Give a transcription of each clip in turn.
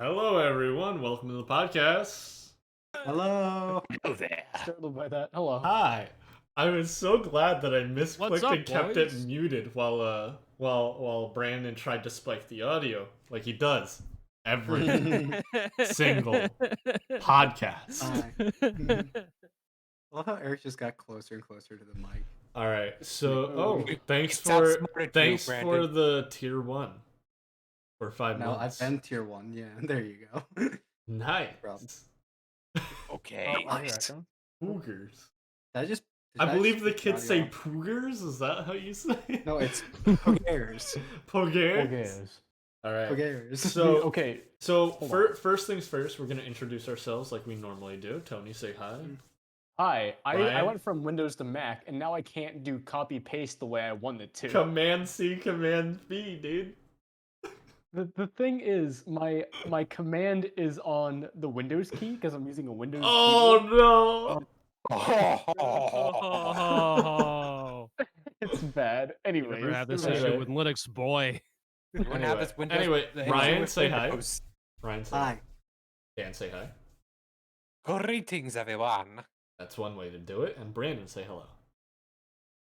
Hello, everyone. Welcome to the podcast. Hello. Hello there. Startled by that. Hello. Hi. I was so glad that I What's misclicked up, and kept it boys? muted while Brandon tried to spike the audio, like he does every single podcast. Hi. I love how Eric just got closer and closer to the mic. All right. So, thanks Sounds for smarter to thanks you, for Brandon. the tier 1 for 5 No, I've months. been tier 1. Yeah, there you go. Nice. Okay. Nice. Poogers. Did I I believe just the take kids audio say off? poogers. Is that how you say it? No, it's Pogers. Pogers. All right. Pogers. So okay. So Hold on. first things first, we're gonna introduce ourselves like we normally do. Tony, say hi. Hi. I Ryan? went from Windows to Mac, and now I can't do copy paste the way I wanted to. Command C, Command V, dude. The thing is, my command is on the Windows key because I'm using a Windows Oh keyboard. Oh, It's bad. you Anyways, never have this Anyway. issue with Linux, boy. Anyway, Ryan, say hi. Windows. Ryan, say Hi. Dan, say hi. Greetings, everyone. That's one way to do it. And Brandon, say hello.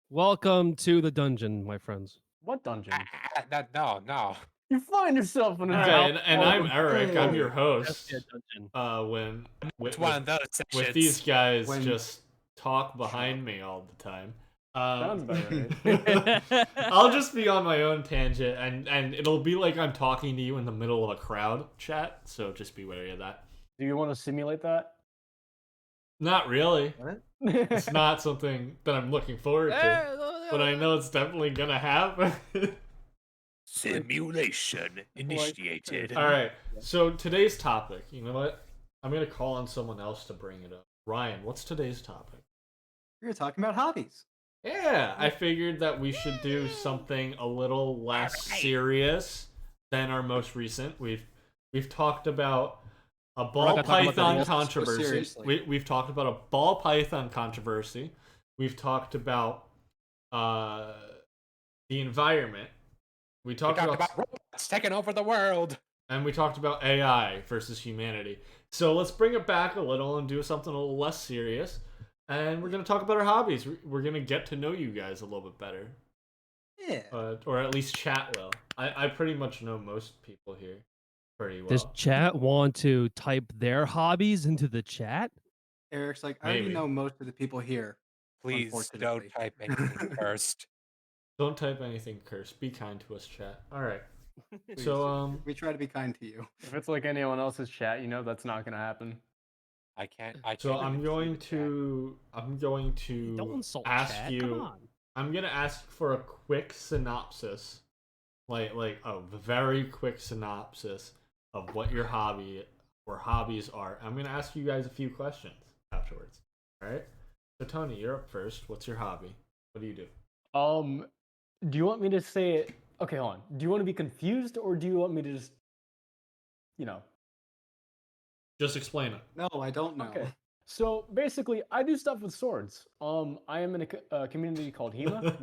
Welcome to the dungeon, my friends. What dungeon? No. You find yourself in a Okay, dungeon. and I'm Eric. I'm your host. That's the dungeon. When It's one of those sessions. with these guys When- just talk behind me all the time. Sounds about right. I'll just be on my own tangent, and it'll be like I'm talking to you in the middle of a crowd chat, so just be wary of that. Do you want to simulate that? Not really. What? It's not something that I'm looking forward to, but I know it's definitely gonna happen. Simulation initiated. All right, so today's topic, you know what? I'm gonna call on someone else to bring it up. Ryan, what's today's topic? We're talking about hobbies. Yeah, I figured that we should do something a little less serious than our most recent. We've talked about a ball gonna talk about python that. So controversy. seriously. We've talked about a ball python controversy. We've talked about the environment. We We talked talked about, about robots taking over the world. and we talked about AI versus humanity. So let's bring it back a little and do something a little less serious. And we're gonna talk about our hobbies. We're gonna get to know you guys a little bit better. Yeah. Or at least chat will. I pretty much know most people here pretty well. Does chat want to type their hobbies into the chat? Eric's like, I already Maybe. know most of the people here. Please don't Unfortunately. type anything first. Don't type anything cursed. Be kind to us, chat. All right. Please. So we try to be kind to you. If it's like anyone else's chat, you know that's not gonna happen. I can't. so I'm even going see the chat. Don't to insult ask chat. you. Come on. I'm gonna ask for a quick synopsis, like a very quick synopsis of what your hobby or hobbies are. I'm gonna ask you guys a few questions afterwards. All right. So Tony, you're up first. What's your hobby? What do you do? Do you want me to say it? Okay, hold on. Do you want to be confused, or do you want me to just, you know? Just explain it. No, I don't know. Okay. So basically, I do stuff with swords. I am in a community called HEMA,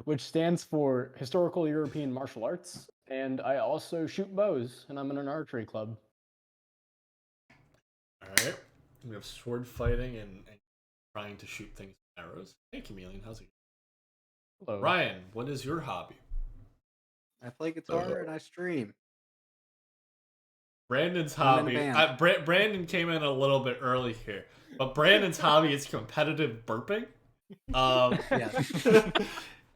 which stands for Historical European Martial Arts, and I also shoot bows, and I'm in an archery club. All right. We have sword fighting and trying to shoot things with arrows. Hey, Chameleon, how's it Hello. going? Ryan, what is your hobby? I play guitar and I stream. Brandon's I'm in hobby. a band. Brandon came in a little bit early here, but Brandon's hobby is competitive burping. Yes.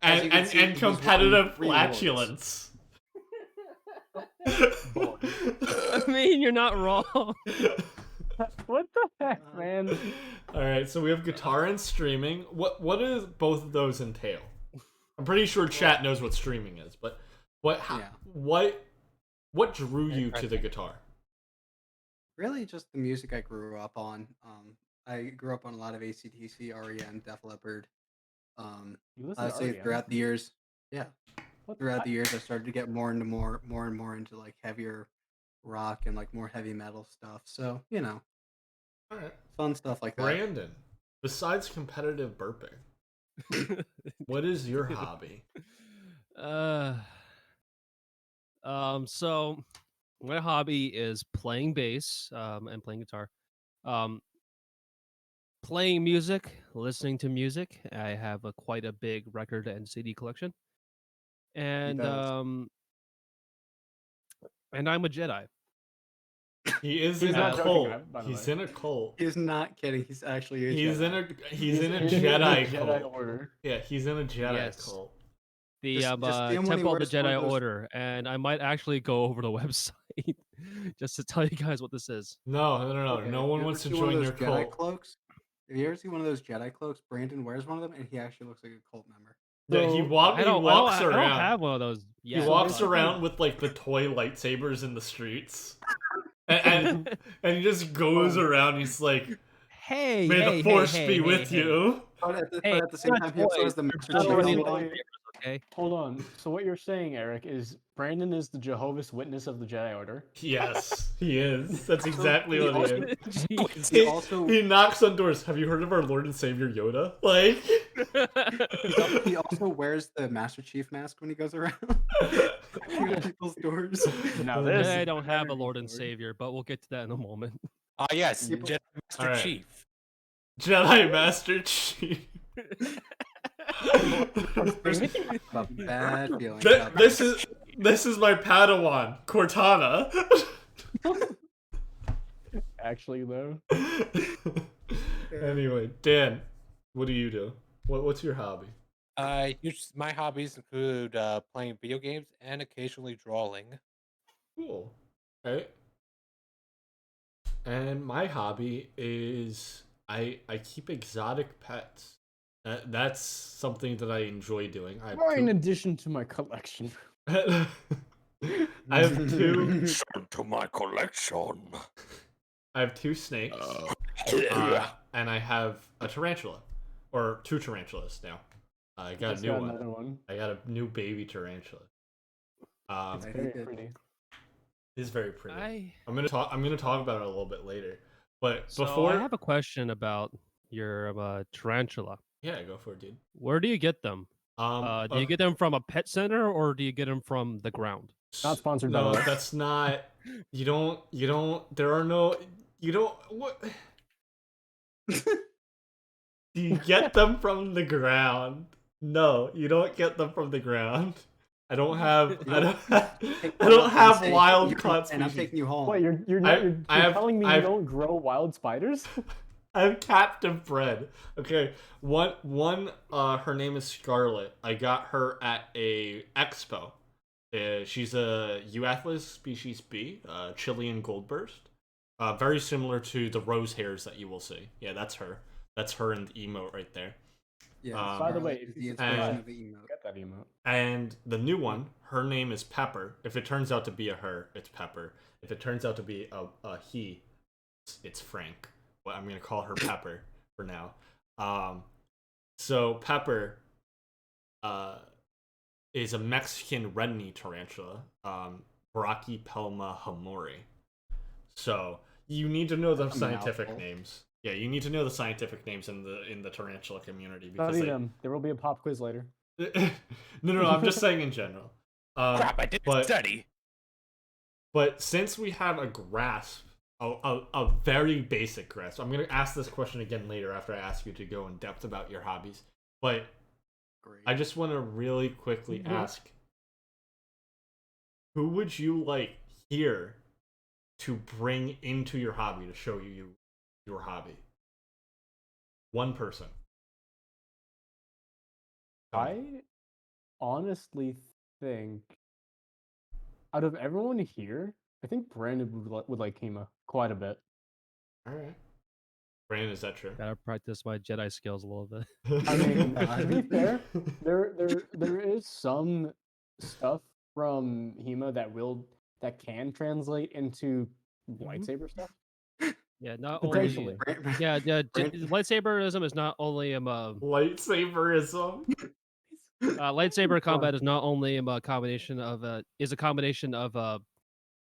As you can and see, he's competitive won 3 awards. flatulence. I mean, you're not wrong. What the heck, man? All right, so we have guitar and streaming. What does both of those entail? I'm pretty sure chat knows what streaming is, but Yeah. what drew you to the guitar? Really, just the music I grew up on. I grew up on a lot of AC/DC, REM, Def Leppard. You listen I'd to say REM? throughout the years, What throughout the years, I started to get more and more into like heavier rock and like more heavy metal stuff. So All right. fun stuff like that. Brandon, besides competitive burping, what is your hobby? So My hobby is playing bass and playing guitar. Um, Playing music, listening to music. I have quite a big record and CD collection, He and does. um, and I'm a Jedi. He is He's in a not joking, cult. by the He's way. in a cult. He's not kidding. He's actually a He's in Jedi. a he's in a in the Jedi Jedi cult. Order. Yeah, he's in a Jedi Yes. cult. The Just see him when he Temple of the wears one of Jedi those- Order, and I might actually go over the website just to tell you guys what this is. No. Okay, No if one you wants to ever see one of join those their Jedi cult. cloaks? If you ever see one of those Jedi cloaks, Brandon wears one of them, and he actually looks like a cult member. Yeah, he So, walks I around. don't have one of those He yet. walks basically- around with like the toy lightsabers in the streets, and he just goes around. He's like, Hey, "May hey, the force hey, be hey, with hey. you." But at Hey, the same not time, he also has toys, the they're Master not Chief already helmet on. lightsabers, okay? Hold on. So what you're saying, Eric, is Brandon is the Jehovah's Witness of the Jedi Order. Yes, he is. That's exactly he what he also- is. Jeez. He also He knocks on doors. Have you heard of our Lord and Savior Yoda? Like, he also wears the Master Chief mask when he goes around to people's doors. Now Jedi this I is don't have a very Lord and good. Savior, but we'll get to that in a moment. Ah, yes, People- Jedi Master Alright. Chief. Jedi Master Chief. A bad feeling. Th- about this that. this is my Padawan, Cortana. actually though. Anyway, Dan, what do you do? What's your hobby? My hobbies include playing video games and occasionally drawing. Cool. Okay. And my hobby is I keep exotic pets. That's something that I enjoy doing. I have Or in two, addition to my collection. I have two To my collection. I have two snakes. And I have a tarantula. Or two tarantulas now. I got Just a new got one. another one. I got a new baby tarantula. It's I very think it- pretty. It's very pretty. I I'm gonna talk about it a little bit later. But so before I have a question about your tarantula. yeah, go for it, dude. Where do you get them? Do you get them from a pet center or do you get them from the ground? Not sponsored by No, the way. that's not. You don't. There are no. You don't. What? Do you get them from the ground? No, you don't get them from the ground. I don't have. I don't. I don't have wild caught And I'm species. taking you home. Wait, you're I- not you're, I you're have- telling me I have- you don't grow wild spiders? I have captive bred. Okay, one. Her name is Scarlet. I got her at a expo. She's a Euathlus species B, Chilean goldburst. Very similar to the rose hairs that you will see. Yeah, that's her. That's her in the emote right there. Yeah, By the Scarlet way, is if the you inspiration subscribe- of the emote. Get that emote. And the new one, her name is Pepper. If it turns out to be a her, it's Pepper. If it turns out to be a he, it's Frank. Well, I'm gonna call her Pepper for now. So Pepper, is a Mexican red-knee tarantula, Brachypelma hamori. So you need to know the That's a scientific mouthful. names. Yeah, you need to know the scientific names in the tarantula community because Study them. There will be a pop quiz later. no, I'm just saying in general. Crap, I didn't but- study. But since we have a grasp, a very basic grasp, I'm going to ask this question again later after I ask you to go in depth about your hobbies. But Great. I just want to really quickly Mhm. ask, who would you like here to bring into your hobby to show you your hobby? One person. I honestly think out of everyone here, I think Brandon would like Hema quite a bit. All right. Brandon, is that true? Gotta practice my Jedi skills a little bit. I mean, to be fair, there is some stuff from Hema that can translate into lightsaber stuff. Yeah, not Potentially. only. Yeah, Brand- lightsaberism is not only Lightsaberism. lightsaber combat is not only a combination of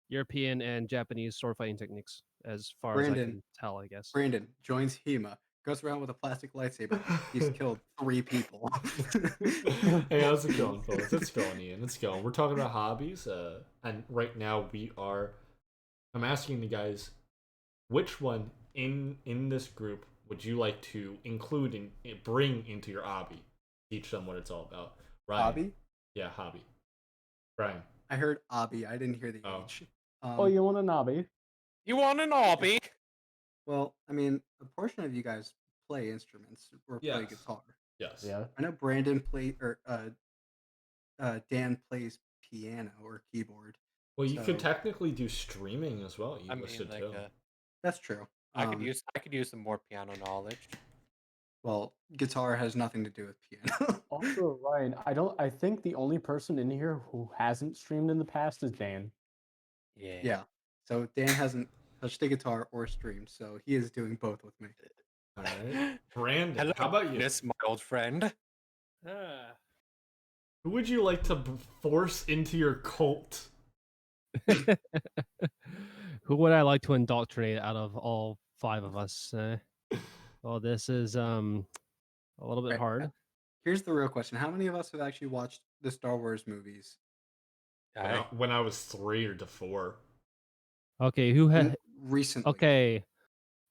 European and Japanese sword fighting techniques, as far as I Brandon. can tell, I guess. Brandon joins HEMA. goes around with a plastic lightsaber. He's killed 3 people. Hey, how's it going, fellas? It's going, Ian. It's going. We're talking about hobbies, and right now I'm asking the guys, which one in this group would you like to include and bring into your hobby? Teach them what it's all about. Ryan. Hobby? Yeah, hobby. Ryan. I heard obby. I didn't hear the Oh. H. Oh, you want a knobby? You want an hobby? Well, I mean, a portion of you guys play instruments or play Yes. guitar. Yes. Yeah. I know Brandon Dan plays piano or keyboard. Well, you could So- technically do streaming as well. You I mean, listed like, too. That's true. I could use some more piano knowledge. Well, guitar has nothing to do with piano. Also, Ryan, I think the only person in here who hasn't streamed in the past is Dan. Yeah. Yeah. So Dan hasn't touched a guitar or streamed, so he is doing both with me. All right. Brandon, Hello, how about you? This my old friend. Who would you like to force into your cult? Who would I like to indoctrinate out of all 5 of us? Well, this is a little bit Right, hard. Here's the real question: how many of us have actually watched the Star Wars movies? When I was 3 or 4. Okay, who had? Recently.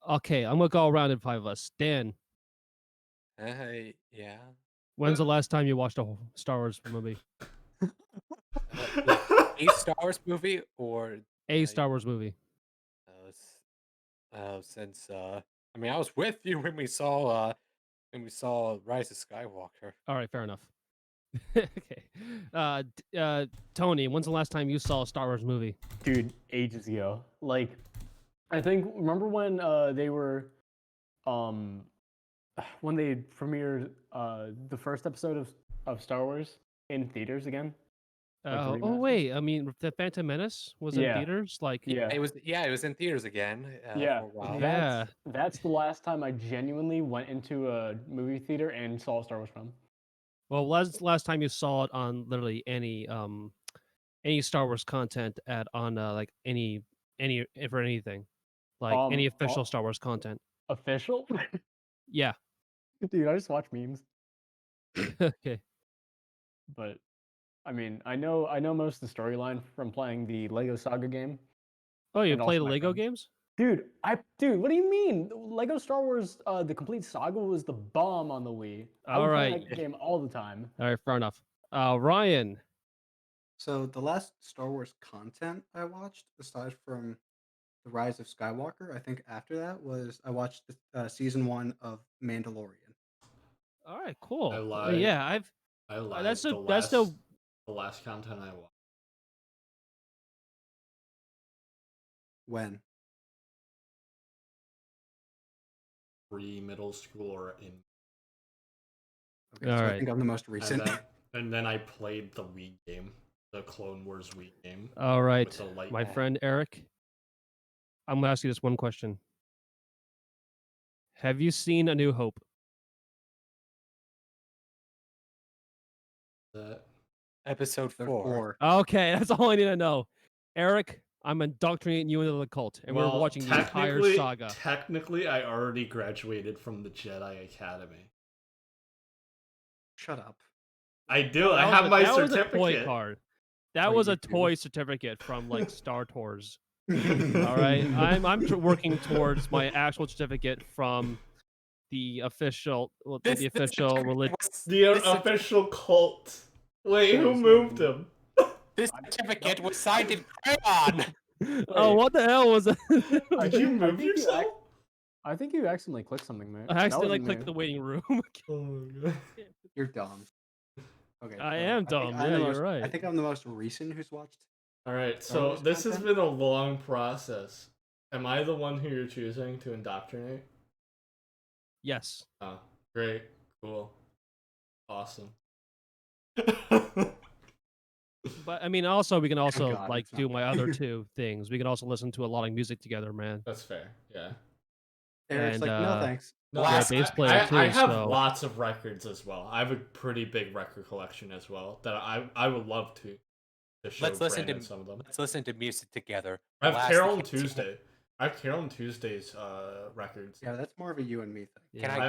Okay, I'm gonna go around in 5 of us. Dan, Yeah. when's the last time you watched a Star Wars movie? A Star Wars movie or A Star Wars movie. since I mean I was with you when we saw Rise of Skywalker. All right, fair enough. Okay, Tony, when's the last time you saw a Star Wars movie? Dude, ages ago. Like, I think, remember when they were, when they premiered the first episode of StarArs in theaters again? Like the Oh remaster? wait, I mean, the Phantom Menace was in Yeah. theaters. Like, Yeah. It was in theaters again. Yeah, For a while. Yeah. that's the last time I genuinely went into a movie theater and saw a Star Wars film. well, last time you saw it on literally any Star Wars content on like any for anything, like any official Star Wars content. Official? Yeah. Dude, I just watch memes. Okay. But I mean, I know most of the storyline from playing the Lego Saga game. Oh, you And play also the my Lego friends. games? Dude, what do you mean? Lego Star Wars, the complete saga was the bomb on the Wii. I would play Alright. that game all the time. All right, fair enough. Ryan. So the last Star Wars content I watched, aside from the Rise of Skywalker, I think after that was I watched the, season 1 of Mandalorian. All right, cool. I lied. Yeah, I lied. that's the last content I watched. When? Middle school or in. Okay, so I Alright. think I'm the most recent. And then I played the Wii game, the Clone Wars Wii game. All right, With the light my pad. friend Eric. I'm gonna ask you this one question. Have you seen A New Hope? That Episode They're 4. Okay, that's all I need to know. Eric, I'm indoctrinating you into the cult, and we're Well, watching the entire technically- saga. Technically, I already graduated from the Jedi Academy. Shut up. I do. I That have was a- my that was a toy certificate. card. That Oh, was you a do? toy certificate from like Star Tours. All right, I'm working towards my actual certificate from the official, This official certificate religion. was- The this official cult. Wait, who Yes, moved him? This certificate was signed in crayon. Oh, what the hell was that? Did you move think you yourself? I think you accidentally clicked something, man. I accidentally clicked the waiting room. Oh my god. You're dumb. Okay. I so am think dumb, I'm yeah, the you're most- right. I think I'm the most recent who's watched. Alright, Star so Wars this has content? been a long process. Am I the one who you're choosing to indoctrinate? Yes. Oh, great. Cool. Awesome. But I mean, also we can also God, like it's not do me. my other 2 things. We can also listen to a lot of music together, man. That's fair, yeah. Eric's And, like, no thanks. No, Yeah, bass player too, I have so- lots of records as well. I have a pretty big record collection as well that I would love to show Let's listen Brandon to some of them. Let's listen to music together. I have Last Carol and hits- Tuesday. I have Carol and Tuesday's records. Yeah, that's more of a you and me thing. Yeah. Can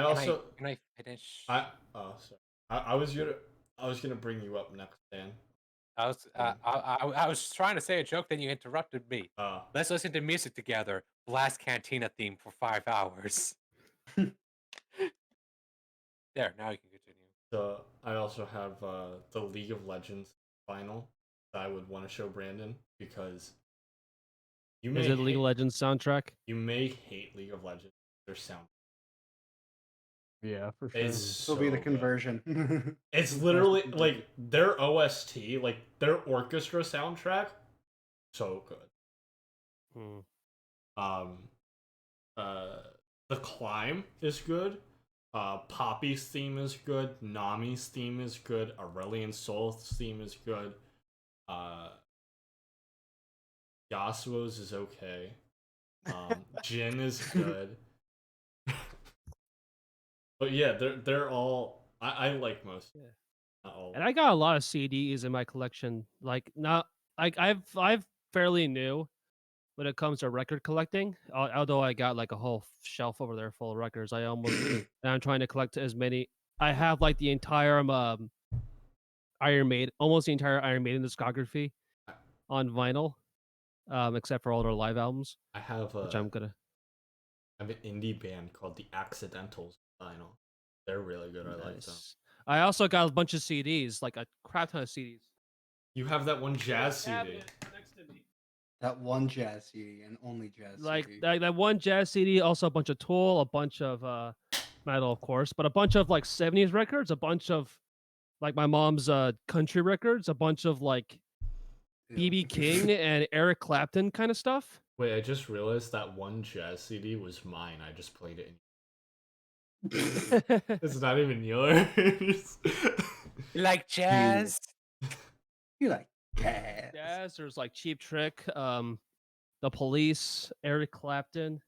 I finish? Sorry. I was gonna bring you up next, Dan. I was trying to say a joke, then you interrupted me. Uh, Let's listen to music together. Blast Cantina theme for 5 hours. There, now you can continue. so I also have the League of Legends final that I would want to show Brandon because you may Is it League of hate, Legends soundtrack? you may hate League of Legends. Their sound Yeah, for sure. is This so will be the good. conversion. It's literally like their OST, like their orchestra soundtrack, so good. Hmm. The Climb is good. Poppy's theme is good. Nami's theme is good. Aurelion Sol's theme is good. Yasuo's is okay. Jin is good. But yeah, they're all I like most. Yeah. Not all. And I got a lot of CDs in my collection. Like not like I've fairly new when it comes to record collecting. Although I got like a whole shelf over there full of records. I almost and I'm trying to collect as many. I have like the entire Iron Maiden, almost the entire Iron Maiden discography on vinyl, except for all their live albums, I have which I'm gonna. I have an indie band called The Accidentals vinyl. They're really good. I like them. Nice. I also got a bunch of CDs, like a crap ton of CDs. You have that one jazz CD. Next to me. That one jazz CD and only jazz Like CD. that one jazz CD, also a bunch of Tool, a bunch of metal, of course, but a bunch of like 70s records, a bunch of like my mom's country records, a bunch of like Ew. BB King and Eric Clapton kind of stuff. Wait, I just realized that one jazz CD was mine. I just played it. It's not even yours. You like jazz? You like jazz. Jazz, there's like Cheap Trick, The Police, Eric Clapton.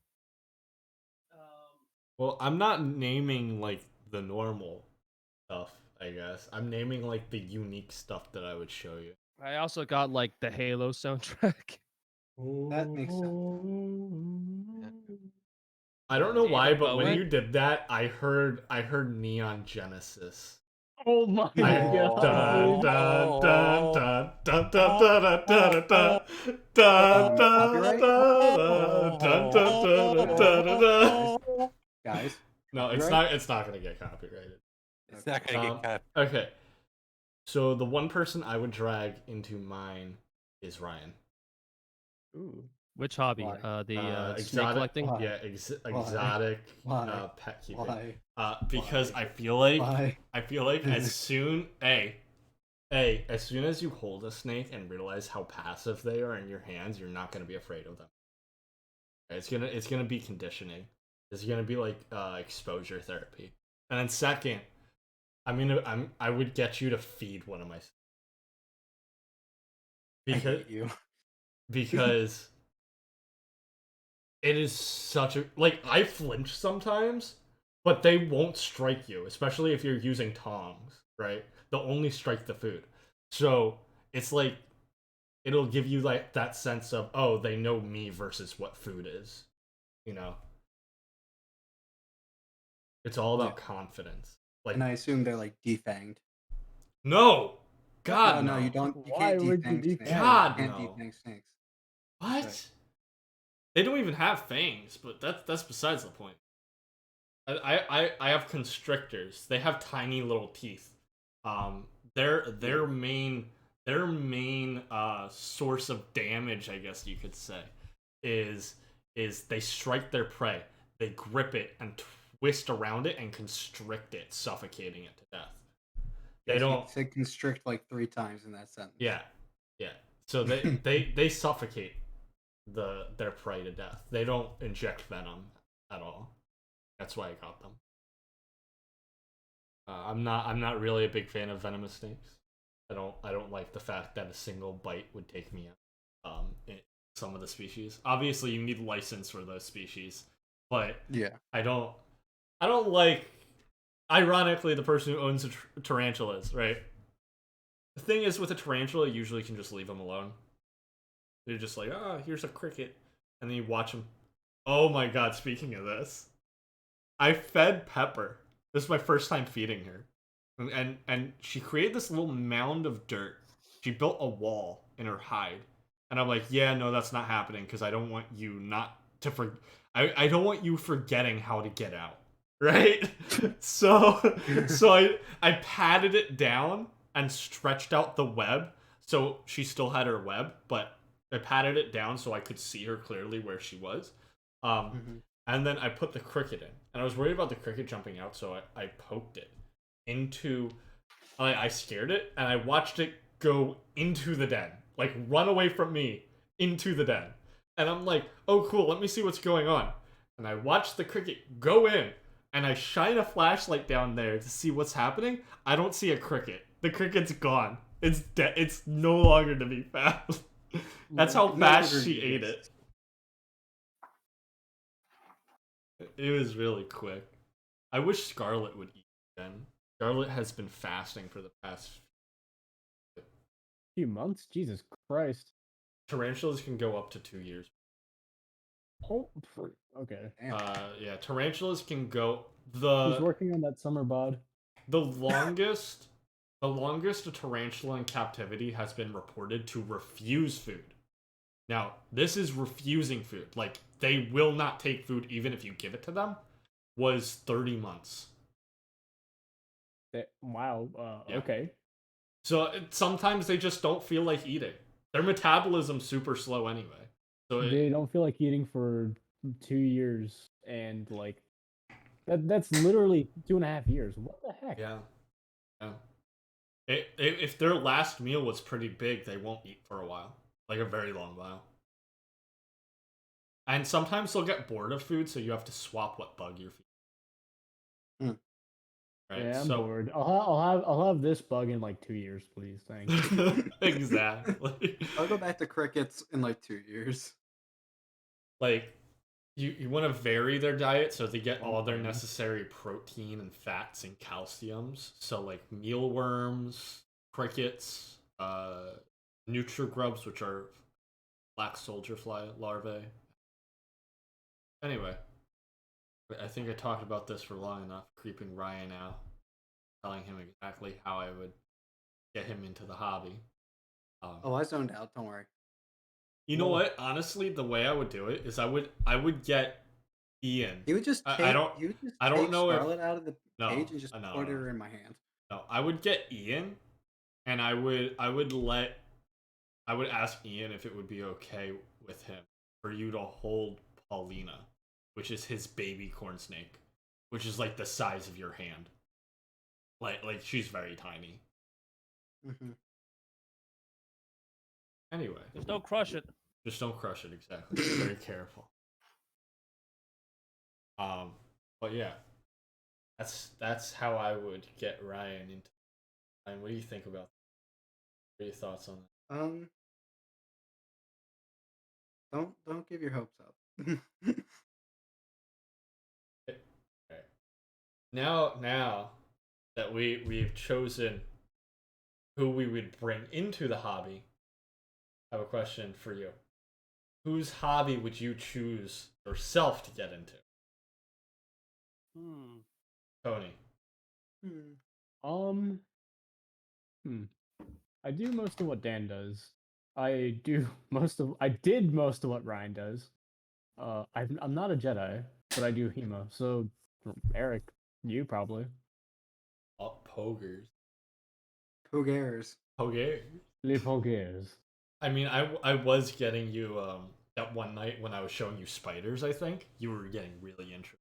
Well, I'm not naming like the normal stuff, I guess. I'm naming like the unique stuff that I would show you. I also got like the Halo soundtrack. That makes sense. I don't know why, David but when Bowie? you did that, I heard Neon Genesis. Oh my Oh. Dun, god. dun, dun, dun, dun, dun, dun, dun, dun, dun, dun, Copyright? dun, dun, dun, dun, dun, dun. Guys. No, it's Copyright? not gonna get copyrighted. It's not gonna get cut. Okay. So the one person I would drag into mine is Ryan. Ooh. Which hobby? Why? The snake Exotic, collecting? Why? yeah, exotic Why? pet keeping. Why? Because Why? I feel like Why? as soon as soon as you hold a snake and realize how passive they are in your hands, you're not gonna be afraid of them. It's gonna be conditioning. It's gonna be like exposure therapy. And then second, I would get you to feed one of my I hate you. because it is such a like I flinch sometimes, but they won't strike you, especially if you're using tongs, right? They'll only strike the food. So it's like it'll give you like that sense of, oh, they know me versus what food is. You know? It's all about confidence. Like And I assume they're like defanged. no! God no, you don't. You Why can't would you defang snakes. defang? God, You can't no. defang snakes. What? Right. They don't even have fangs, but that's besides the point. I have constrictors. They have tiny little teeth. Their main source of damage, I guess you could say, is they strike their prey. They grip it and twist around it and constrict it, suffocating it to death. They Yes, you don't. said constrict like 3 times in that sentence. Yeah. So they suffocate their prey to death. They don't inject venom at all. That's why I got them. I'm not really a big fan of venomous snakes. I don't like the fact that a single bite would take me out. In some of the species. Obviously, you need license for those species, but Yeah. I don't like. Ironically, the person who owns tarantulas, right? The thing is, with a tarantula, you usually can just leave them alone. They're just like, here's a cricket, and then you watch them Oh my god, speaking of this, I fed Pepper. This is my first time feeding her. And she created this little mound of dirt. She built a wall in her hide. And I'm like, yeah, no, that's not happening because I don't want you not to I don't want you forgetting how to get out. Right? So I patted it down and stretched out the web. So she still had her web, but I patted it down so I could see her clearly where she was. Mhm. And then I put the cricket in. And I was worried about the cricket jumping out, so I poked it into. I scared it, and I watched it go into the den. Like, run away from me into the den. And I'm like, oh, cool, let me see what's going on. And I watched the cricket go in, and I shine a flashlight down there to see what's happening. I don't see a cricket. The cricket's gone. It's dead. It's no longer to be found. That's how No fast longer she ate exists. it. It was really quick. I wish Scarlet would eat again. Scarlet has been fasting for the past. Few months? Jesus Christ. Tarantulas can go up to 2 years. Oh, okay. Damn. Yeah, tarantulas can go Who's the working on that summer bod? the longest the longest a tarantula in captivity has been reported to refuse food. Now, this is refusing food. Like, they will not take food even if you give it to them. Was 30 months. Wow. Yeah. Okay. So sometimes they just don't feel like eating. Their metabolism's super slow anyway. So They don't feel like eating for 2 years, and like that's literally 2.5 years. What the heck? yeah. If their last meal was pretty big, they won't eat for a while. Like a very long while. And sometimes they'll get bored of food, so you have to swap what bug you're feeding. Right? Yeah, I'm so, bored. I'll have this bug in like 2 years, please. Thanks. exactly. I'll go back to crickets in like 2 years. Like, you want to vary their diet so they get all their Okay. necessary protein and fats and calciums. So, like, mealworms, crickets, nutrigrubs, which are black soldier fly larvae. Anyway, I think I talked about this for long enough, creeping Ryan out, telling him exactly how I would get him into the hobby. Oh, I zoned out. Don't worry. You know Well- what? Honestly, the way I would do it is I would get Ian. He would just I take. don't- He would just I don't take know if- Scarlet out of the No, cage and just no, put no. her in my hand. No, I would get Ian, and I would ask Ian if it would be okay with him for you to hold Paulina, which is his baby corn snake, which is like the size of your hand. Like she's very tiny. Mm-hmm. Anyway, Just don't crush it. just don't crush it. Exactly. Be very careful. But yeah, that's how I would get Ryan into. And what do you think about that? What are your thoughts on that? Don't give your hopes up. Okay. Now that we've chosen who we would bring into the hobby, I have a question for you. Whose hobby would you choose yourself to get into? Tony. Um. I do most of what Dan does. I did most of what Ryan does. I'm not a Jedi, but I do Hema. So, Eric, you probably. Oh, Pogers. Who Poger. Les Poggers. I mean, I was getting you that one night when I was showing you spiders. I think you were getting really interested.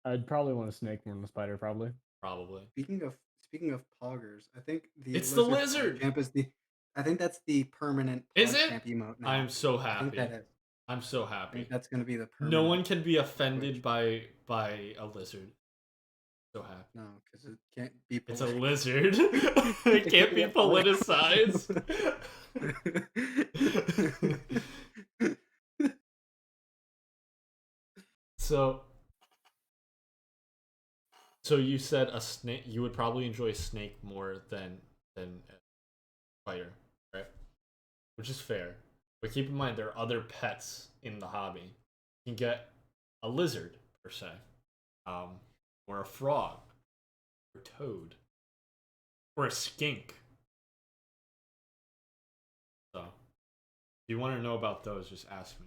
I'd probably want a snake more than a spider, probably. Probably. Speaking of poggers, I think It's the lizard! champ is the. I think that's the permanent Is pog it? champ emote now. I'm so I think happy. that is. I'm so I happy. think that's gonna be the permanent. No one can be offended by a lizard. So happy. No, because it can't be. It's a politi- lizard. It can't be politicized. So you said a snake. You would probably enjoy snake more than fire, right? Which is fair. But keep in mind there are other pets in the hobby. You can get a lizard per se, or a frog, or a toad, or a skink. So, if you want to know about those, just ask me.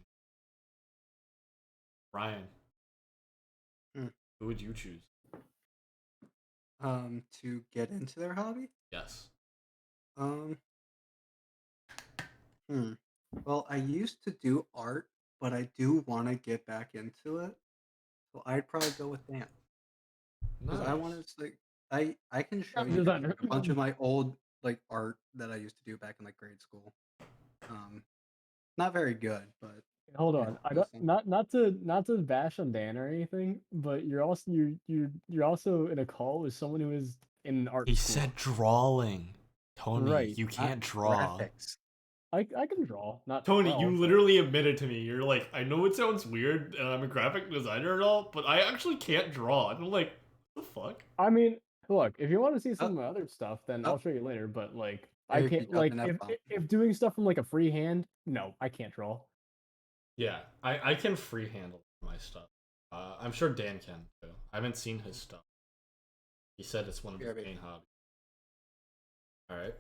Ryan, who would you choose? To get into their hobby? Yes. Um, Well, I used to do art, but I do want to get back into it. So I'd probably go with dance because I want Nice. to like I can show you guys Designer. like, a bunch of my old like art that I used to do back in like grade school. Not very good, but Hold you on, know, I don't decent. not to bash on Dan or anything, but you're also in a call with someone who is in art He school. said drawing. Tony, Right. you Not can't draw. graphics. I can draw, not Tony, well, you but- literally admitted to me. You're like, I know it sounds weird, and I'm a graphic designer and all, but I actually can't draw. And I'm like, what the fuck? I mean, look, if you want to see Oh, some of my other stuff, then oh, I'll show you later. But like, I there he can't dropped like an if F-bomb. if doing stuff from like a free hand, no, I can't draw. Yeah, I can free handle my stuff. I'm sure Dan can too. I haven't seen his stuff. He said it's one of his BRB. main hobbies. All right.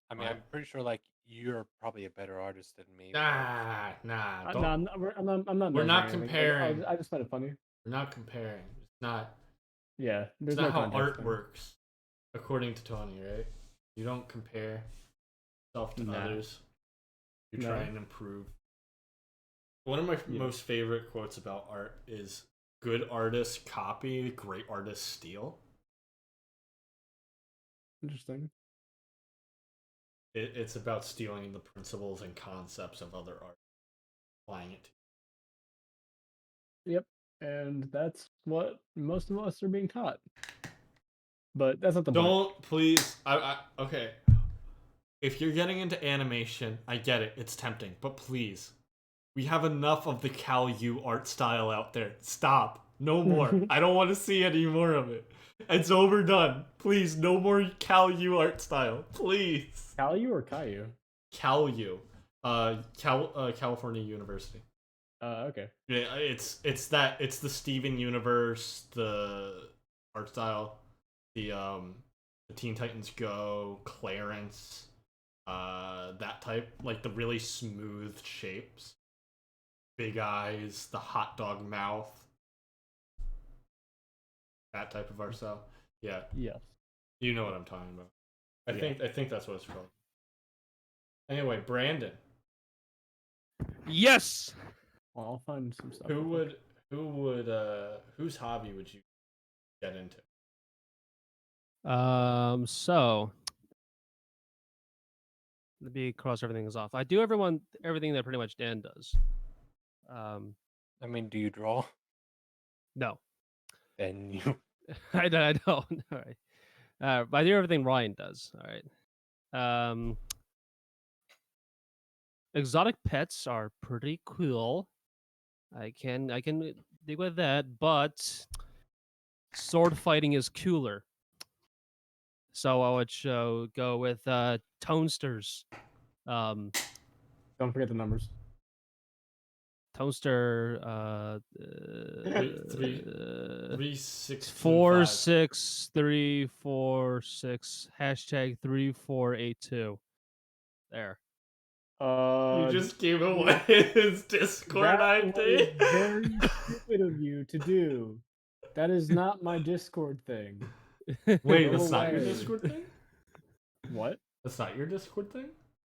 I mean, I'm pretty sure like you're probably a better artist than me. but- Nah. No, Don't. I'm not. We're not measuring anything. comparing. I just find it funny. We're not comparing. It's not. Yeah, It's there's not no how context art there. works, according to Tony. Right? You don't compare yourself to Nah. others. You No. try and improve. One of my Yeah. most favorite quotes about art is "Good artists copy, great artists steal." Interesting. It's about stealing the principles and concepts of other art, applying it to. Yep, and that's what most of us are being taught. But that's not the point. Don't please. Okay. If you're getting into animation, I get it. It's tempting, but please, we have enough of the Cal U art style out there. Stop. No more. I don't want to see any more of it. It's overdone. Please, no more Cal U art style. Please. Caillou or Caillou? Cal U. California University. Okay. Yeah, it's the Steven Universe, the art style, the Teen Titans Go, Clarence, that type, like the really smooth shapes, big eyes, the hot dog mouth, that type of art style. Yeah, Yes. you know what I'm talking about. Yeah. I think that's what it's called. Anyway, Brandon, Yes. Well, I'll find some stuff. whose hobby would you get into? So let me cross everything off. I do everything that pretty much Dan does. I mean, do you draw? No, Then you. I don't. All right. But I do everything Ryan does. All right. Exotic pets are pretty cool. I can dig with that, but sword fighting is cooler. So I would go with Tonesters. Don't forget the numbers. Toaster Three, 6, 46346 #3482. There. You just gave away his Discord that ID. was very stupid of you to do. That is not my Discord thing. Wait, Go that's not your away. Discord thing? What? That's not your Discord thing?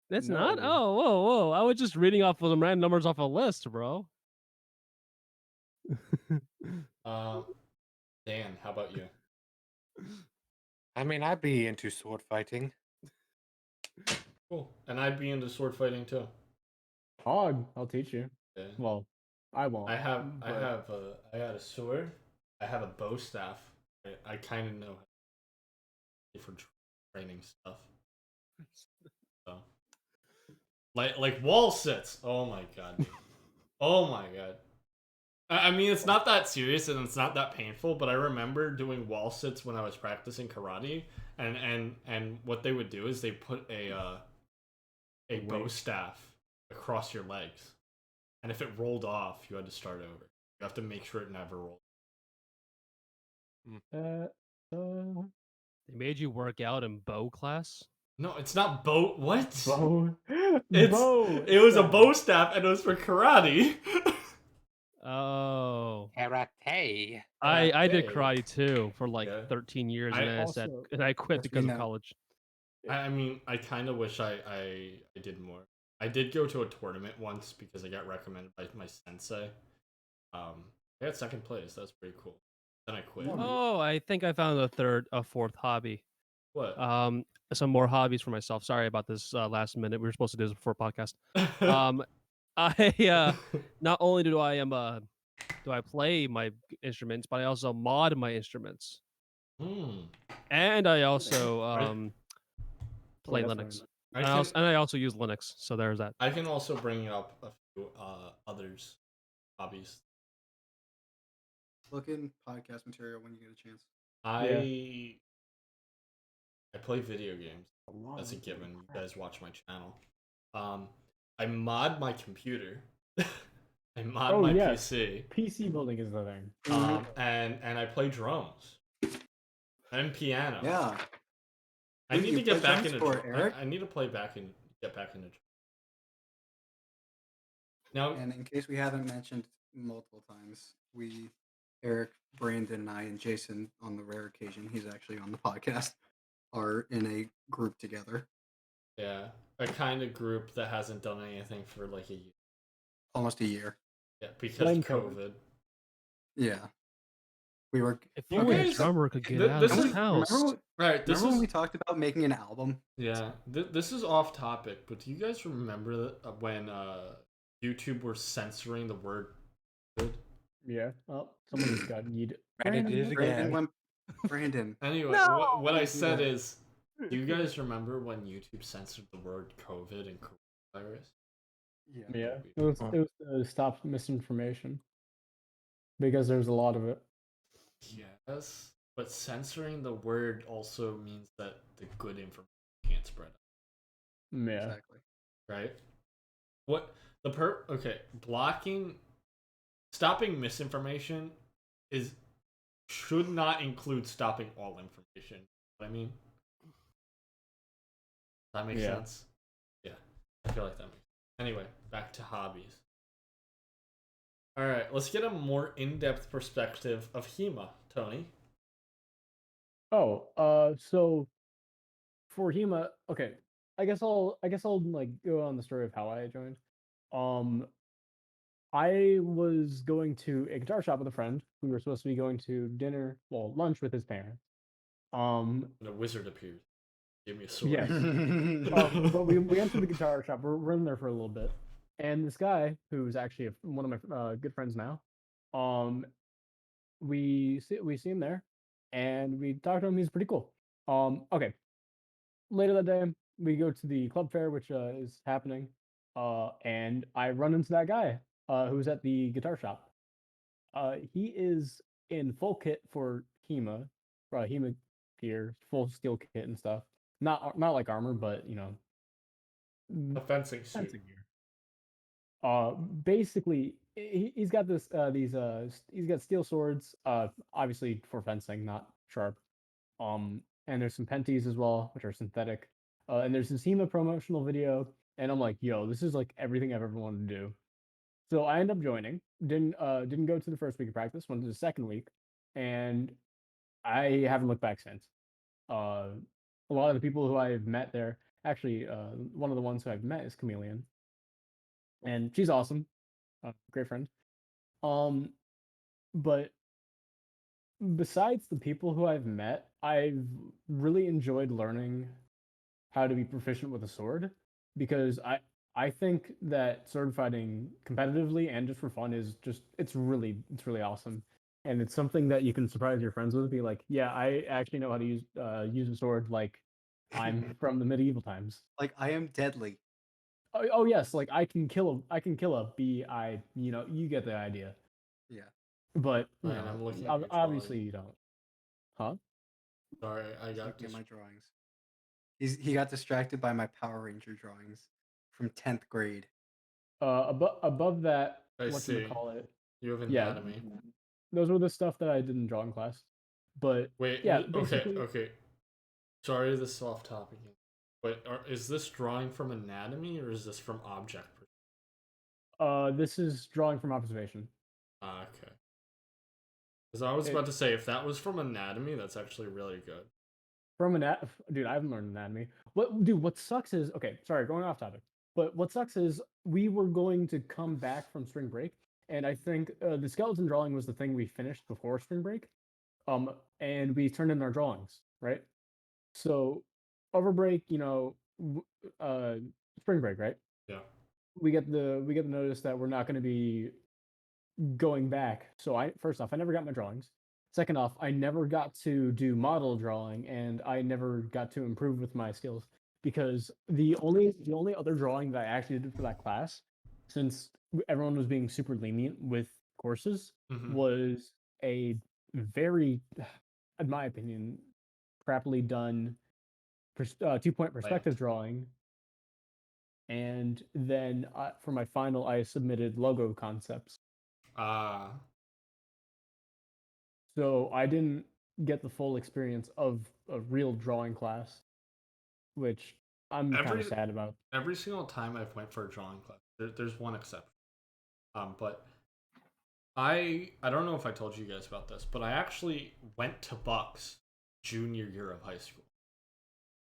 That's not. No. Oh, whoa. I was just reading off of some random numbers off a list, bro. Dan, how about you? I mean, I'd be into sword fighting. Cool. And I'd be into sword fighting too. Hog, I'll teach you. Yeah. Well, I won't. I but- had a sword. I have a bow staff. I kind of know different training stuff. So, like wall sits. Oh my god. Dude. Oh my god. I mean, it's not that serious and it's not that painful, but I remember doing wall sits when I was practicing karate, and what they would do is they put a bow staff across your legs, and if it rolled off, you had to start over. You have to make sure it never rolls. Uh, They made you work out in bow class. No, it's not bow. What? bow. It's bow. it was a staff. bow staff and it was for karate. Oh, Karate. I did Karate. karate too for like Yeah. 13 years, I and then I said, also- and I quit Yes, we because of know. college. I mean, I kind of wish I did more. I did go to a tournament once because I got recommended by my sensei. I got second place. That's pretty cool. Then I quit. Oh, I think I found a fourth hobby. What? Some more hobbies for myself. Sorry about this last minute. We were supposed to do this before podcast. I not only do I play my instruments, but I also mod my instruments, and I also play Well, Linux. that's And I also use Linux. So there's that. I can also bring up a few others hobbies. Look in podcast material when you get a chance. I play video games. That's a given. You guys watch my channel. I mod my computer. I mod my PC. PC building is the thing. And I play drums and piano. Yeah. I Wait, need you to get play back drums into for drum- Eric? I need to play back and get back into drum. Now, And in case we haven't mentioned multiple times, Eric, Brandon, and I, and Jason, on the rare occasion he's actually on the podcast, are in a group together. yeah, a kind of group that hasn't done anything for like a year. Almost a year. Yeah, because Blame of COVID. Yeah. We were. If You only a guys- drummer could get th- out this of is- his house. Right, this Remember when is we talked about making an album? yeah. This is off topic, but do you guys remember when YouTube were censoring the word "good"? Yeah. Oh, someone just got yeet. Brandon did it Brandon again. went. Brandon. Anyway, No! what I Don't do said that. is, do you guys remember when YouTube censored the word COVID and coronavirus? Yeah. It was to stop misinformation because there's a lot of it. Yes, but censoring the word also means that the good information can't spread, Yeah. Exactly. right? Stopping misinformation should not include stopping all information. What I mean? That makes Yeah. sense? Yeah. I feel like that makes sense. Anyway, back to hobbies. Alright, let's get a more in-depth perspective of HEMA, Tony. Oh, so for HEMA, okay. I guess I'll like go on the story of how I joined. I was going to a guitar shop with a friend. We were supposed to be going to lunch with his parents. And a wizard appears. Give me a sword. Yes. But we entered the guitar shop. We're in there for a little bit, and this guy who's actually one of my good friends now, we see him there, and we talked to him. He's pretty cool. Okay. Later that day, we go to the club fair, which is happening, and I run into that guy who's at the guitar shop. He is in full kit for HEMA gear, full steel kit and stuff. Not like armor, but A fencing suit. fencing gear. Basically, he's got he's got steel swords. Obviously for fencing, not sharp. And there's some penties as well, which are synthetic. And there's this HEMA promotional video, and I'm like, yo, this is like everything I've ever wanted to do. So I end up joining. Didn't go to the first week of practice. Went to the second week, and I haven't looked back since. A lot of the people who I've met there, actually, one of the ones who I've met is Chameleon, and she's awesome, great friend. But besides the people who I've met, I've really enjoyed learning how to be proficient with a sword because I think that sword fighting competitively and just for fun is just it's really awesome. And it's something that you can surprise your friends with. Be like, yeah, I actually know how to use a sword. Like, I'm from the medieval times. Like, I am deadly. Oh yes, like I can kill a bee. You get the idea. Yeah. But Ryan, I'm looking at your obviously drawing. you don't. Huh? Sorry, I Just got looking at this. my drawings. He got distracted by my Power Ranger drawings from 10th grade. Above that, I what do you see. call it? You have Yeah, anatomy. those were the stuff that I did in drawing class. But Wait, yeah, okay, basically, okay. Sorry, this is off topic. But is this drawing from anatomy or is this from object? this is drawing from observation. Okay. Because I was It, about to say, if that was from anatomy, that's actually really good. dude, I haven't learned anatomy. What sucks is, okay, sorry, going off topic. But what sucks is we were going to come back from spring break, and I think the skeleton drawing was the thing we finished before spring break. And we turned in our drawings, right? So over break, spring break, right? Yeah. We get the notice that we're not going to be going back. So first off, I never got my drawings. Second off, I never got to do model drawing, and I never got to improve with my skills because the only other drawing that I actually did for that class, since everyone was being super lenient with courses, was a very, in my opinion, crappily done 2-point perspective drawing. And then for my final, I submitted logo concepts. So I didn't get the full experience of a real drawing class, which I'm kind of sad about. Every single time I've went for a drawing class, there's one exception. But I don't know if I told you guys about this, but I actually went to Bucks junior year of high school.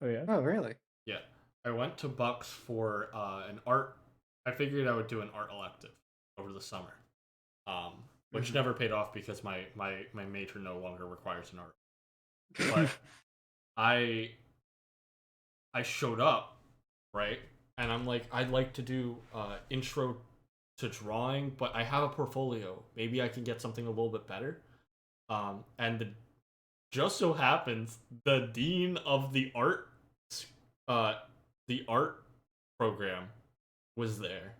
Oh yeah? Oh, really? Yeah. I went to Bucks for an art. I figured I would do an art elective over the summer, which never paid off because my major no longer requires an art. But I showed up, right? And I'm like, I'd like to do intro to drawing, but I have a portfolio. Maybe I can get something a little bit better. And just so happens the dean of the art program was there,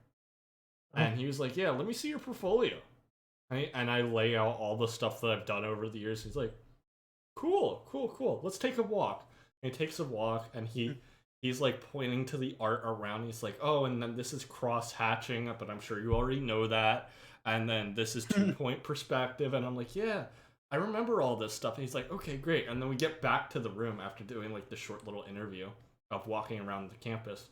and he was like, "Yeah, let me see your portfolio." And I lay out all the stuff that I've done over the years. He's like, "Cool. Let's take a walk." And he takes a walk, and he's like pointing to the art around. He's like, "Oh, and then this is cross hatching, but I'm sure you already know that. And then this is 2-point perspective." And I'm like, "Yeah, I remember all this stuff." And he's like, "Okay, great." And then we get back to the room after doing like the short little interview of walking around the campus.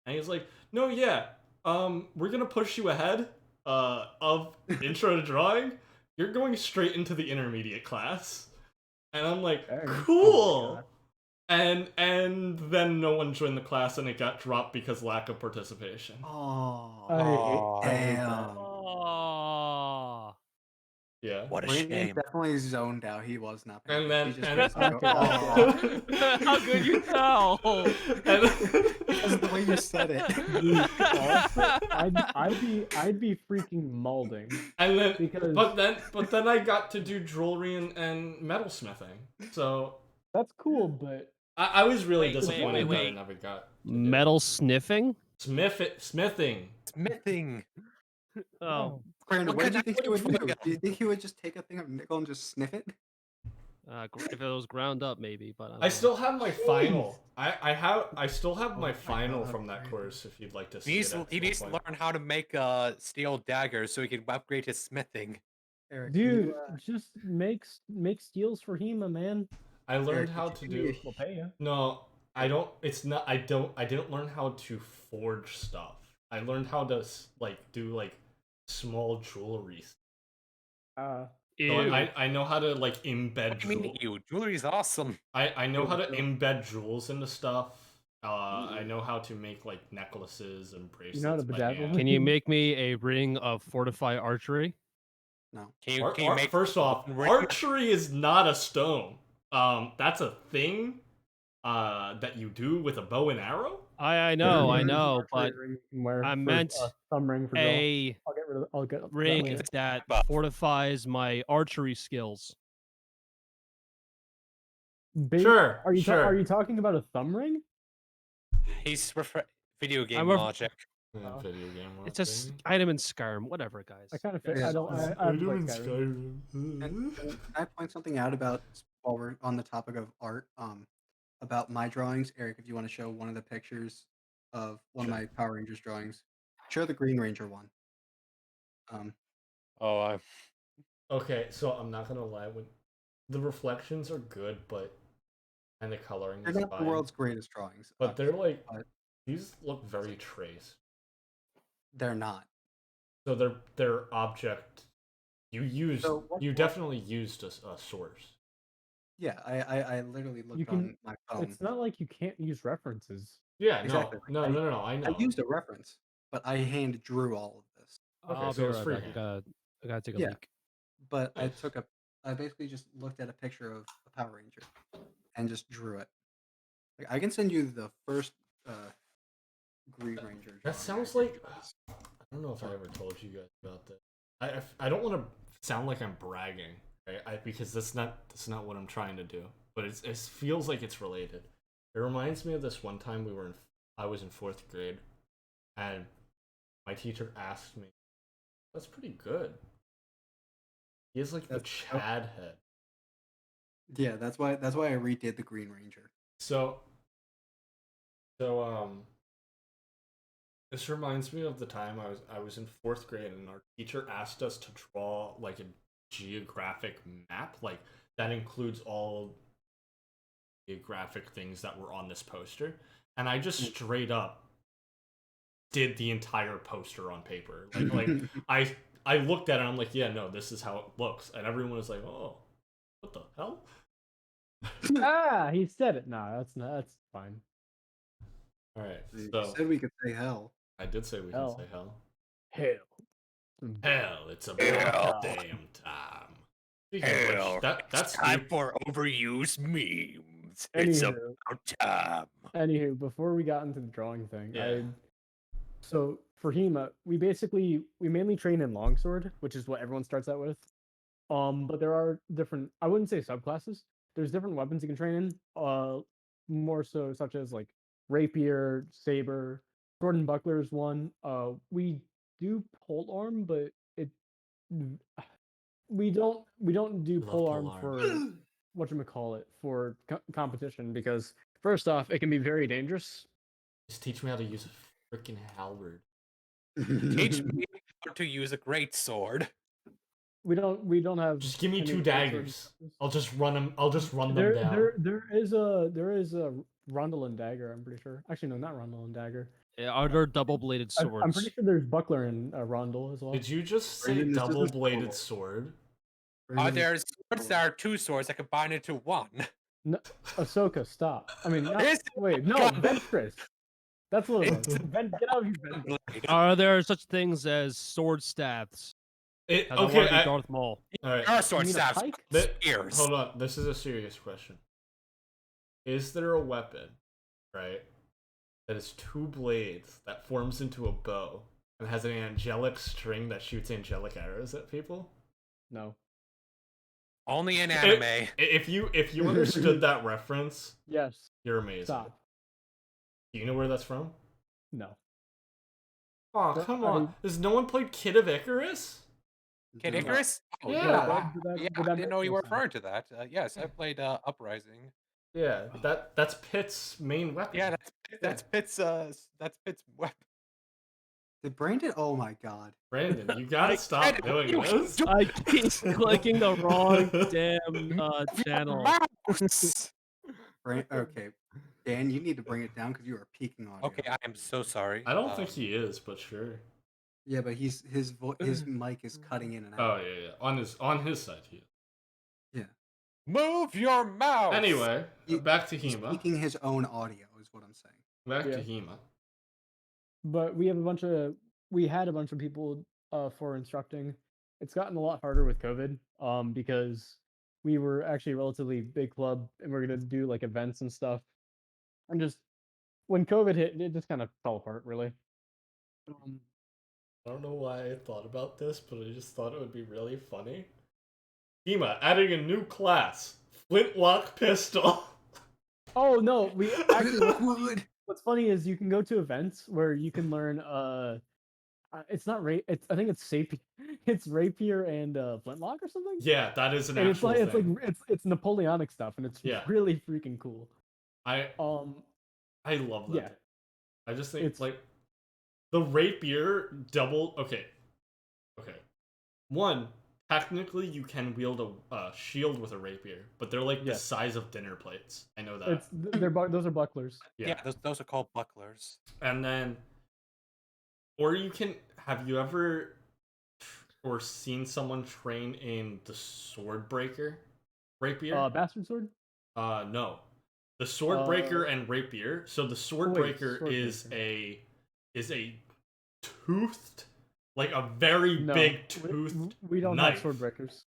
And he's like, "No, yeah, we're gonna push you ahead of intro to drawing. You're going straight into the intermediate class." And I'm like, "Cool." And then no one joined the class, and it got dropped because lack of participation. Oh, I hate that. damn. Oh. Yeah. What a Brandon shame. definitely zoned out. He was not paying And then attention. He just basically go, Okay. How could you tell? because of the way you said it. I'd be freaking malding. And then, because but then I got to do jewelry and metalsmithing. So that's cool, but I was really Wait, disappointed that I wait. never got Metal sniffing? smithing. Smithing. Oh, Brandon, what What did you kind think of he would wood do? you Do you think he would just take a thing of nickel and just sniff it? if it was ground up, maybe. But I still have my final. I still have my final from that course. If you'd like to see it. He needs to learn how to make steel daggers so he can upgrade his smithing. Eric, dude, just make steels for Hema, man. I learned Eric, how could to you give me do. We'll pay you. No, I don't. It's not. I didn't learn how to forge stuff. I learned how to do small jewelry. So Ew. I know how to embed What do you mean, jewels. jewelry's awesome. I know how to embed jewels into stuff. I know how to make necklaces and bracelets. You know how to by bedazzle hand. Can you make me a ring of fortified archery? No. Can you make First off, archery is not a stone. That's a thing that you do with a bow and arrow. I know, but I meant thumb ring for a I'll get ring later. that Buff. fortifies my archery skills. Sure, Are you sure. are you talking about a thumb ring? He's video game I'm a- logic. Video game. It's just item in Skyrim, whatever, guys. I kind of Yeah, I don't. I haven't played Skyrim. And can I point something out about while we're on the topic of art? About my drawings, Eric, if you want to show one of the pictures of one of my Power Rangers drawings, show the Green Ranger one. Oh, I Okay, so I'm not gonna lie, when the reflections are good, but and the coloring They're is not the fine. world's greatest drawings, But they're obviously, like but these look very traced. they're not. So they're object. So what? You definitely used a source. Yeah, I literally You looked can. on my phone. It's not like you can't use references. Yeah, Exactly. no. I I know. used a reference, but I hand drew all of this. Okay, I'll so be it's right back. freehand. I gotta take a Yeah. leak. But Nice. I basically just looked at a picture of a Power Ranger and just drew it. Like, I can send you the first Green Ranger. That drawing sounds I did, like I don't know if I ever told you guys about this. I don't want to sound like I'm bragging, right? Because that's not what I'm trying to do. But it feels like it's related. It reminds me of this one time I was in 4th grade, and my teacher asked me, "That's pretty good." He has like the That's Chad head. Yeah, that's why I redid the Green Ranger. So this reminds me of the time I was in 4th grade, and our teacher asked us to draw like a geographic map, like that includes all geographic things that were on this poster, and I just straight up did the entire poster on paper. I looked at it and I'm like, yeah, no, this is how it looks, and everyone was like, oh, what the hell? He said it. Nah, that's not. That's fine. All right, You so said we could say hell. I did say we can Hell. say hell. Hell. Hell, it's about Hell. damn time. Speaking of Hell, which, that's time for overused memes. It's Anywho. about time. Anywho, before we got into the drawing thing, Yeah. So for HEMA, we mainly train in longsword, which is what everyone starts out with. But there are different, I wouldn't say subclasses. There's different weapons you can train in. More so such as like rapier, saber, sword and buckler is one. We do pole arm, but it we don't do I love pole arm polearm. for whatchamacallit for competition because first off, it can be very dangerous. Just teach me how to use a freaking halberd. teach me how to use a great sword. We don't have. Just give me any 2 great daggers. sword I'll just run them. I'll just run them There, down. there is a Rondel dagger. I'm pretty sure. Actually, no, not Rondel dagger. Are there double-bladed swords? I'm pretty sure there's Buckler and Rondel as well. Did you just say Brandon, this isn't double-bladed formal. sword? There's swords that are 2 swords that combine into 1. No, Ahsoka, stop. I mean, not, Yes, wait, no, God. Ventress. That's what it was. It's- Get out of here, Ventress. Are there such things as sword staffs? It, 'Cause I want to be okay, Darth Maul. all right. There are sword mean a staffs. pike? Spears. Hold on. This is a serious question. Is there a weapon, right, that is 2 blades that forms into a bow and has an angelic string that shoots angelic arrows at people? No. Only in anime. If you understood that reference, Yes. you're amazing. Stop. Do you know where that's from? No. Oh, No, come I- on. Has no one played Kid of Icarus? Kid No. Icarus? Oh, Yeah. yeah. But that- Yeah, but I that didn't know makes you no were sense. referring to that. Yes, I played Uprising. Yeah, that's Pitt's main weapon. Yeah, that's Pitt's weapon. Did Brandon? Oh my god. Brandon, you gotta stop said doing you this. I keep clicking the wrong damn channel. Mouse. Okay, Dan, you need to bring it down because you are peaking audio. Okay, I am so sorry. I don't think he is, but sure. Yeah, but his mic is cutting in and Oh out. yeah. On his side, he is. Move your mouse. Anyway, He- back to He's Hema. peaking his own audio, is what I'm saying. Back Yeah. to Hema. But we had a bunch of people for instructing. It's gotten a lot harder with COVID because we were actually a relatively big club and we're gonna do like events and stuff. And just when COVID hit, it just kind of fell apart really. I don't know why I thought about this, but I just thought it would be really funny. Hema adding a new class, flintlock pistol. Oh no, we actually Wood. what's funny is you can go to events where you can learn it's not I think it's it's rapier and flintlock or something. Yeah, that is an And it's actual like thing. it's Napoleonic stuff and it's Yeah. really freaking cool. I love that. Yeah. thing. I just think It's- like the rapier double. Okay. one, technically you can wield a shield with a rapier, but they're like the Yes. size of dinner plates. I know that. Those are bucklers. Yeah. those are called bucklers. And then, or you can, have you ever or seen someone train in the sword breaker rapier? Bastard sword. No, the sword breaker and rapier. So the sword breaker sword is breaker. a toothed, like a very No, big toothed we don't knife. have sword breakers.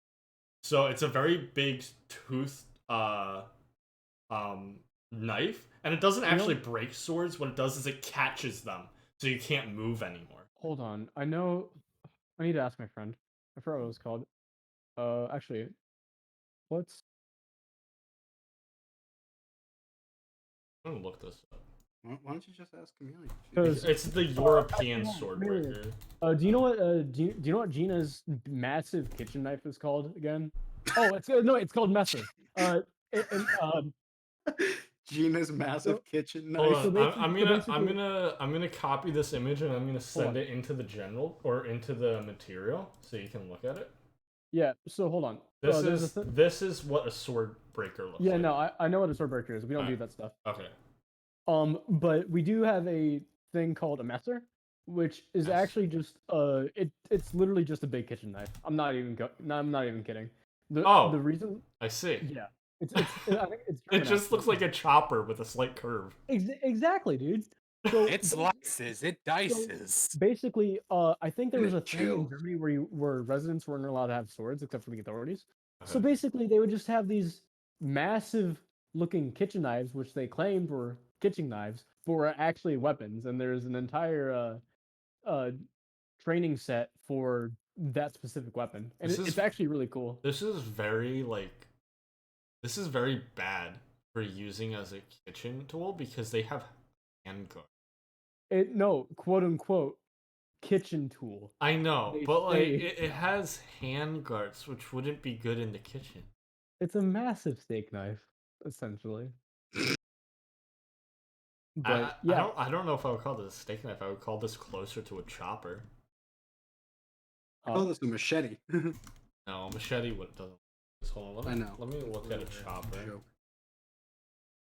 So it's a very big toothed knife, and it doesn't actually break swords. What it does is it catches them, so you can't move anymore. Hold on, I know. I need to ask my friend. I forgot what it was called. Actually, what's I'm gonna look this up. Why don't you just ask Chameleon? because It's the European actually, sword Chameleon. breaker. Do you know what? Do you know what Gina's massive kitchen knife is called again? Oh, it's called Messer. Gina's massive kitchen knife. Hold on, So I'm gonna copy this image and I'm gonna send on. it into the general or into the material so you can look at it. Yeah. So hold on. This is what a sword breaker looks like. Yeah. No, I know what a sword breaker is. We don't do that stuff. Okay. But we do have a thing called a messer, which is actually just it's literally just a big kitchen knife. I'm not even kidding. The reason I see. Yeah, I think it's It just looks like a chopper with a slight curve. Exactly, dude. So It slices, it dices. basically, I think there was a thing in Germany where residents weren't allowed to have swords except for the authorities. So Okay. basically, they would just have these massive looking kitchen knives, which they claimed were kitchen knives, but were actually weapons. And there's an entire training set for that specific weapon, and it's actually really cool. This is very bad for using as a kitchen tool because they have handguards. No, quote unquote kitchen tool. I know, They but like say- it has handguards, which wouldn't be good in the kitchen. It's a massive steak knife, essentially. But yeah, I don't know if I would call this a steak knife. I would call this closer to a chopper. I call this a machete. No, machete doesn't. Just hold on, I know. Let me look at a chopper. Joke.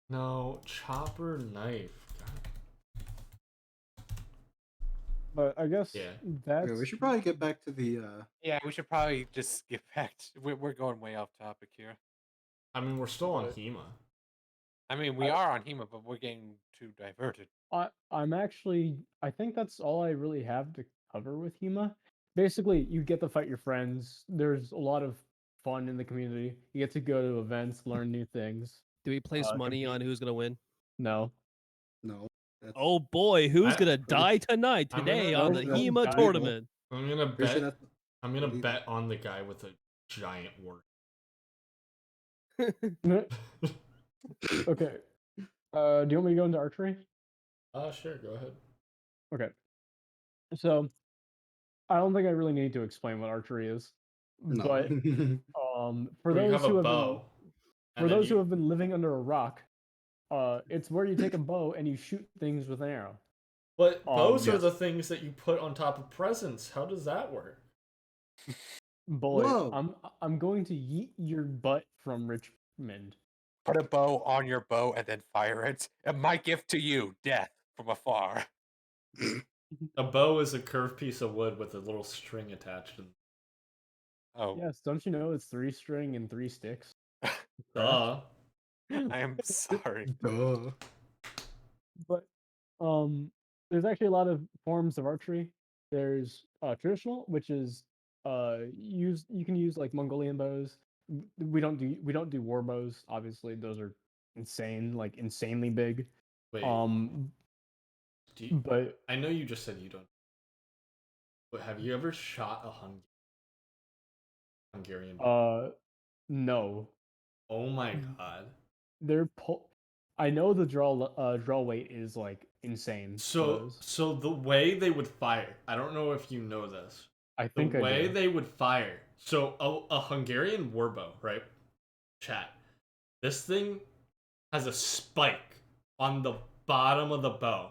No, chopper knife. but I guess that's Okay, we should probably get back to the. Yeah, we should probably just get back. We're going way off topic here. I mean, we're still on HEMA. I mean, we are on HEMA, but we're getting too diverted. I think that's all I really have to cover with HEMA. Basically, you get to fight your friends. There's a lot of fun in the community. You get to go to events, learn new things. Do we place money compete. on who's gonna win? No. No. That's, Oh boy, who's gonna die tonight I'm today gonna- on the I'm HEMA gonna- tournament? I'm gonna pretty sure bet. that's I'm gonna illegal. bet on the guy with a giant wart. Okay. Do you want me to go into archery? Sure, go ahead. Okay. So, I don't think I really need to explain what archery is. No. But for Where you those have who a have bow. for those who have been living under a rock, it's where you take a bow and you shoot things with an arrow. But bows are yes. the things that you put on top of presents. How does that work? Boy, Whoa. I'm going to yeet your butt from Richmond. Put a bow on your bow and then fire it. And my gift to you, death from afar. A bow is a curved piece of wood with a little string attached. Oh, Yes, don't you know it's 3 string and 3 sticks? Duh. I am sorry. Duh. But there's actually a lot of forms of archery. There's traditional, which is you can use like Mongolian bows. We don't do war bows. Obviously, those are insane, like insanely big. Wait. Do you, But I know you just said you don't. But have you ever shot a Hungarian? no. Oh my god. They're I know the draw weight is like insane. So the way they would fire, I don't know if you know this. I think the way I do. they would fire. So a Hungarian warbow, right? Chat. This thing has a spike on the bottom of the bow.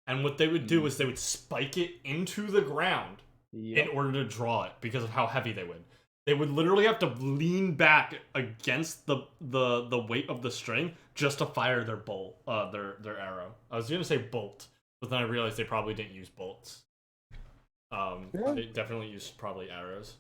And what they would do is they would spike it into the ground in order to draw it because of how heavy they would. They would literally have to lean back against the weight of the string just to fire their their arrow. I was gonna say bolt, but then I realized they probably didn't use bolts. Yeah. They definitely used probably arrows.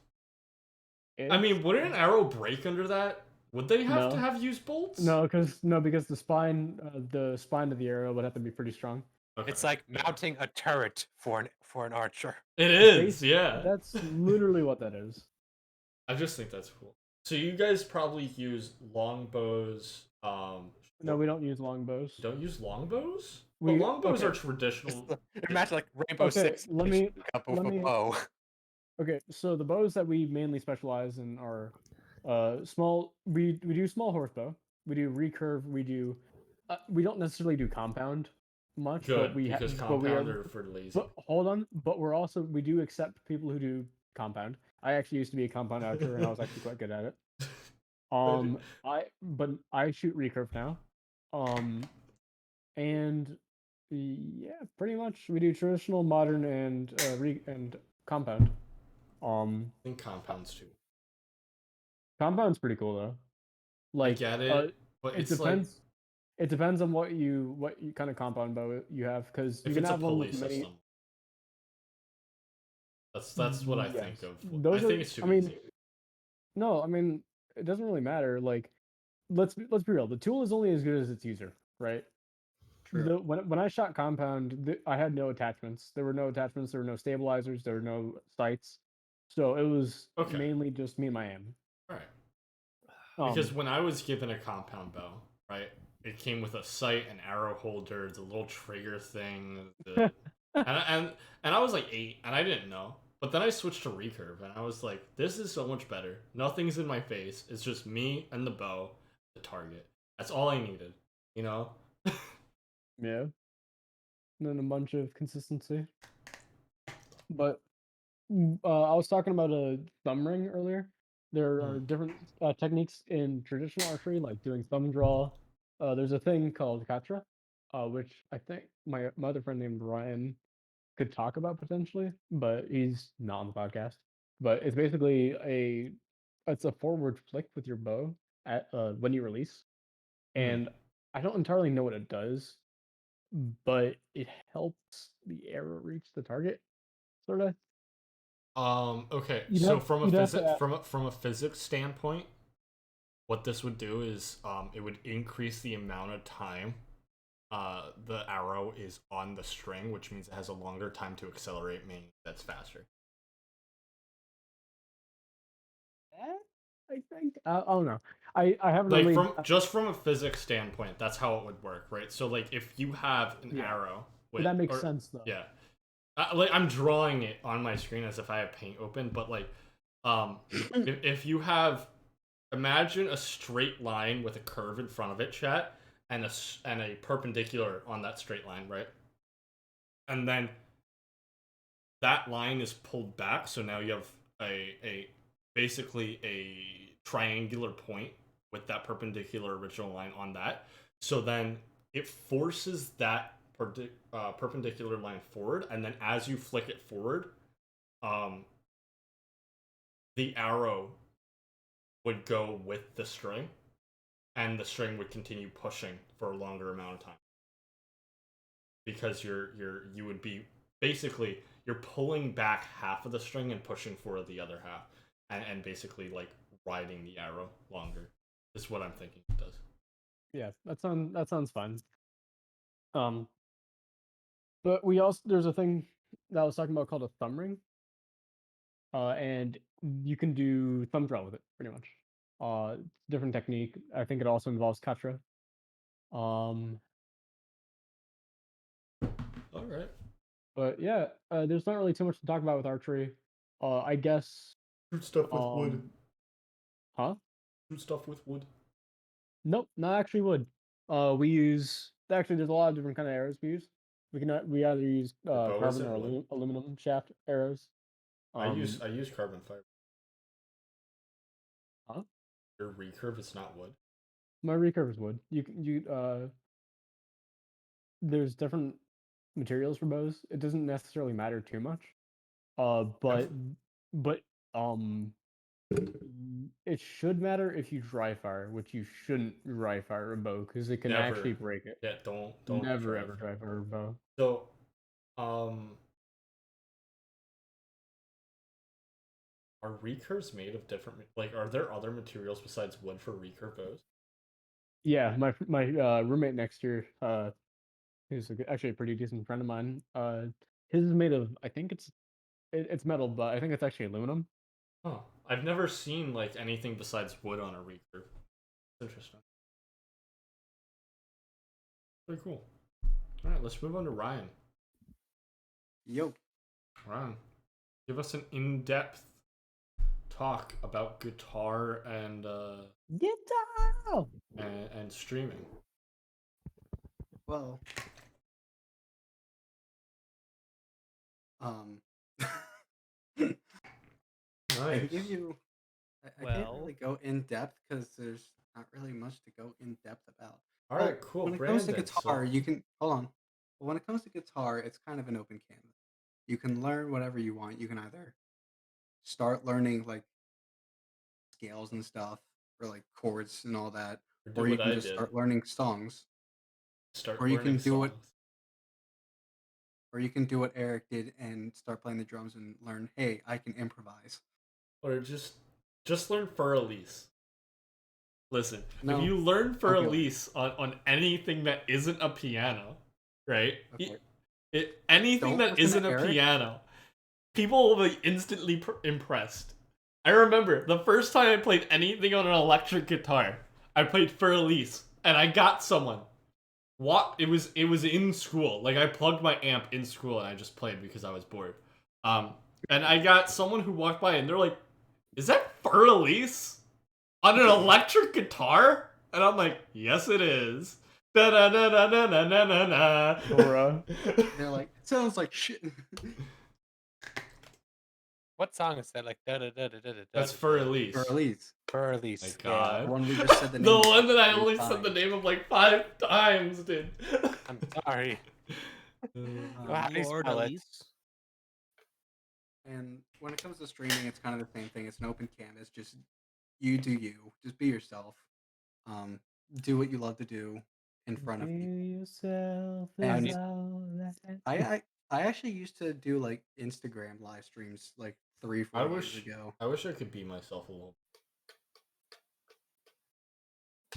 I It's- mean, would an arrow break under that? Would they have to No. have used bolts? No, because the spine of the arrow would have to be pretty strong. Okay. It's like mounting a turret for an archer. It is, Basi- yeah. That's literally what that is. I just think that's cool. So you guys probably use longbows. No, we don't use longbows. Don't use longbows. We- But longbows okay. are traditional. Imagine like Rainbow Okay, Six. let me- up let with me- a bow. Okay, so the bows that we mainly specialize in are small. We do small horse bow. We do recurve. We don't necessarily do compound much, Good, but we because but we compound are, are for lazy. But hold on, but we do accept people who do compound. I actually used to be a compound archer, and I was actually quite good at it. I shoot recurve now. And yeah, pretty much we do traditional, modern, and and compound. I think compounds too. Compound's pretty cool though. I get it, but It it's depends. It depends on what you kind of compound bow you have, because like you if can it's a have one pulley with many. system. That's what I Yes. think of. Those I think are- it's too I mean, easy. No, I mean it doesn't really matter. Like, let's be real. The tool is only as good as its user, right? True. When I shot compound, I had no attachments. There were no attachments. There were no stabilizers. There were no sights. So it was Okay. mainly just me and my aim. Right. Um, Because when I was given a compound bow, right, it came with a sight, an arrow holder, the little trigger thing, and I was like 8, and I didn't know. But then I switched to recurve, and I was like, this is so much better. Nothing's in my face. It's just me and the bow, the target. That's all I needed, you know? Yeah. And then a bunch of consistency. But I was talking about a thumb ring earlier. There are different techniques in traditional archery, like doing thumb draw. There's a thing called katra, which I think my other friend named Ryan could talk about potentially, but he's not on the podcast. But it's basically it's a forward flick with your bow at when you release, and I don't entirely know what it does, but it helps the arrow reach the target, sort of. Okay. You'd So have- from a you'd have to physics from a physics standpoint, what this would do is it would increase the amount of time the arrow is on the string, which means it has a longer time to accelerate, meaning that's faster. I think I don't know. I haven't Like really from a physics standpoint, that's how it would work, right? So like if you have an Yeah. arrow, but that makes sense though. Yeah. Like I'm drawing it on my screen as if I have paint open, but like if you have, imagine a straight line with a curve in front of it, chat, and a perpendicular on that straight line, right? And then that line is pulled back, so now you have a basically a triangular point with that perpendicular original line on that. So then it forces that perpendicular line forward, and then as you flick it forward, the arrow would go with the string, and the string would continue pushing for a longer amount of time. Because you would be basically you're pulling back half of the string and pushing for the other half, and basically like riding the arrow longer. Is what I'm thinking it does. Yeah, that sounds fun. But we also there's a thing that I was talking about called a thumb ring. And you can do thumb draw with it pretty much. Different technique. I think it also involves katra. All right. But yeah, there's not really too much to talk about with archery. I guess. Shoot stuff with wood. Huh? Shoot stuff with wood. Nope, not actually wood. We use actually. There's a lot of different kind of arrows we use. We either use bow carbon isn't or wood? aluminum shaft arrows. I use carbon fiber. Huh? Your recurve is not wood. My recurve is wood. There's different materials for bows. It doesn't necessarily matter too much. But it should matter if you dry fire, which you shouldn't dry fire a bow because it can actually Never. break it. Yeah, don't Never try. ever dry fire a bow. So, are recurves made of different? Like, are there other materials besides wood for recurve bows? Yeah, my roommate next year, who's actually a pretty decent friend of mine. His is made of, I think it's metal, but I think it's actually aluminum. Huh. I've never seen like anything besides wood on a recurve. Interesting. Pretty cool. All right, let's move on to Ryan. Yo. Ryan, give us an in-depth talk about guitar and Guitar. and streaming. Well, I can give Nice. you. I can't really go in depth because there's not really much to go in depth about. All Well, right, cool. when it comes to Brandon, guitar, so you can hold on. But when it comes to guitar, it's kind of an open canvas. You can learn whatever you want. You can either start learning like scales and stuff, or like chords and all that, do or you what can I just did. start learning songs, Start or you learning can do songs. it, or you can do what Eric did and start playing the drums and learn. Hey, I can improvise. Or just learn for Elise. Listen, if No, you learn for don't be like Elise on anything that isn't a piano, right? okay. Anything Don't that listen isn't to a Eric. piano, people will be instantly impressed. I remember the first time I played anything on an electric guitar, I played for Elise, and I got someone. What it was in school. Like I plugged my amp in school and I just played because I was bored. And I got someone who walked by and they're like, "Is that Fur Elise on an electric guitar?" And I'm like, "Yes, it is." Da da da da da da da da da. Bruh. They're like, it sounds like shit. What song is that? Like da da da da da da. That's Fur Elise. Or at least For Elise. My Yeah. God. the one we just said the name. The of one that I 3 only said the times. name of like 5 times, dude. I'm sorry. Go how do you Lord spell it? Elise. And when it comes to streaming, it's kind of the same thing. It's an open canvas. Just you do you. Just be yourself. Do what you love to do in front of people. Yourself And is all that. I actually used to do like Instagram live streams like 3-4 years ago. I wish I could be myself a little.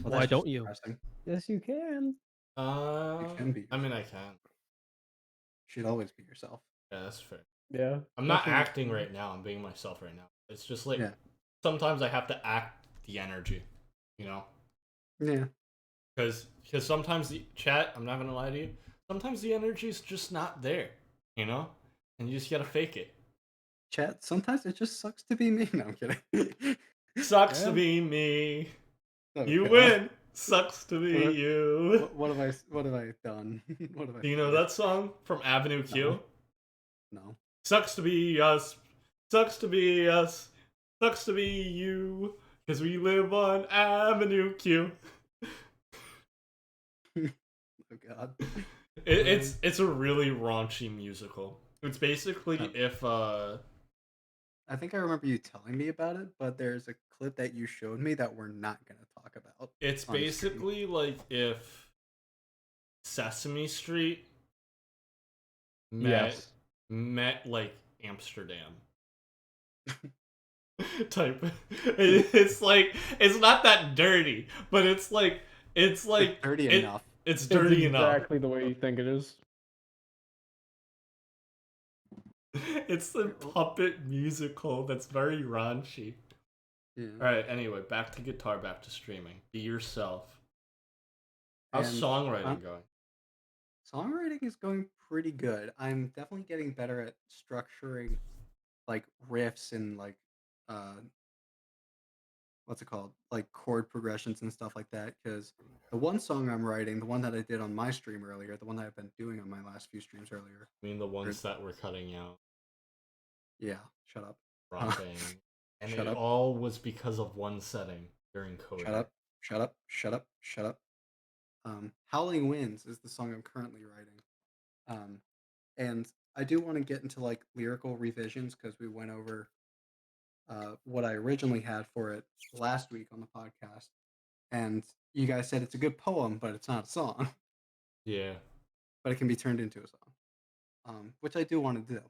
Well, Why that's just don't you? depressing. Yes, you can. can be I mean, I can. Should always be yourself. Yeah, that's fair. Yeah. I'm not especially- acting right now. I'm being myself right now. It's just like Yeah. sometimes I have to act the energy, you know? Yeah. Because sometimes the chat, I'm not gonna lie to you, sometimes the energy's just not there, you know? And you just gotta fake it. Chat, sometimes it just sucks to be me. No, I'm kidding. Sucks Yeah. to be me. Oh, You God. win. Sucks to be What- you. What have I done? What have I Do you know said? that song from Avenue Q? No. Sucks to be us. Sucks to be us. Sucks to be you. Because we live on Avenue Q. Oh God. It's a really raunchy musical. It's basically Oh. if I think I remember you telling me about it, but there's a clip that you showed me that we're not gonna talk about. it's on stream. basically like if Sesame Street met Yes. met like Amsterdam. Type. It's like it's not that dirty, but it's like It's dirty enough. It's dirty it's enough. exactly the way you think it is. It's the puppet musical that's very raunchy. Yeah. Alright, anyway, back to guitar, back to streaming. Be yourself. How's And songwriting going? Songwriting is going pretty good. I'm definitely getting better at structuring like riffs and like what's it called? Like chord progressions and stuff like that. Because the one song I'm writing, the one that I did on my stream earlier, the one that I've been doing on my last few streams earlier. I mean the ones that we're cutting out, Yeah, shut up. dropping. And Shut it up. all was because of one setting during COVID. Shut up. Shut up. Shut up. Shut up. Howling Winds is the song I'm currently writing. And I do want to get into like lyrical revisions because we went over what I originally had for it last week on the podcast, and you guys said it's a good poem, but it's not a song. Yeah. But it can be turned into a song, which I do want to do.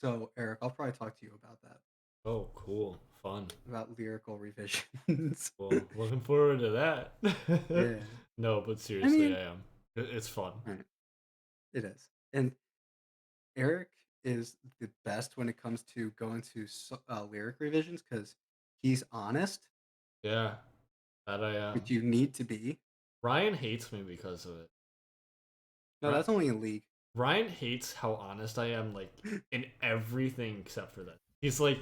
So Eric, I'll probably talk to you about that, Oh, cool. Fun. about lyrical revisions. Well, looking forward to that. Yeah, No, but seriously, mean- I am. It's fun. right. It is, and Eric is the best when it comes to going to lyric revisions because he's honest, Yeah, that I am. which you need to be. Ryan hates me because of it. No, Right. that's only in League. Ryan hates how honest I am, like in everything except for that. He's like,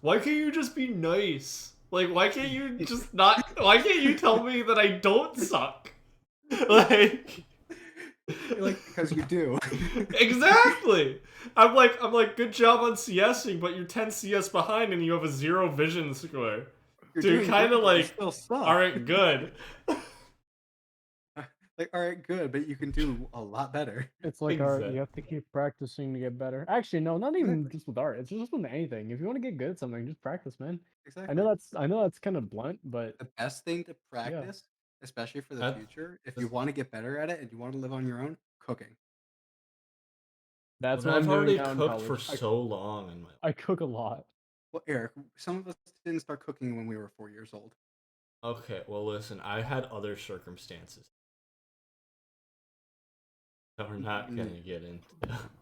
why can't you just be nice? Like, why can't you just not? Why can't you tell me that I don't suck? Like, Because you do. exactly. I'm like, good job on CSing, but you're 10 CS behind and you have a 0 vision score. You're Dude, doing kinda great, but you like, still suck. All right, good. Like, all right, good, but you can do a lot better. It's like art. Exactly. You have to keep practicing to get better. Actually, no, not even just with art. It's just with anything. If you want to get good at something, just practice, man. Exactly. I know that's kind of blunt, but The best thing to practice, especially for the That- future, if you want to get better at it and you want to live on your own, cooking. that's Well, what I've I'm already doing now in cooked for college. so long in my life. I cook a lot. Well, Eric, some of us didn't start cooking when we were 4 years old. Okay, well, listen, I had other circumstances that we're not gonna get into.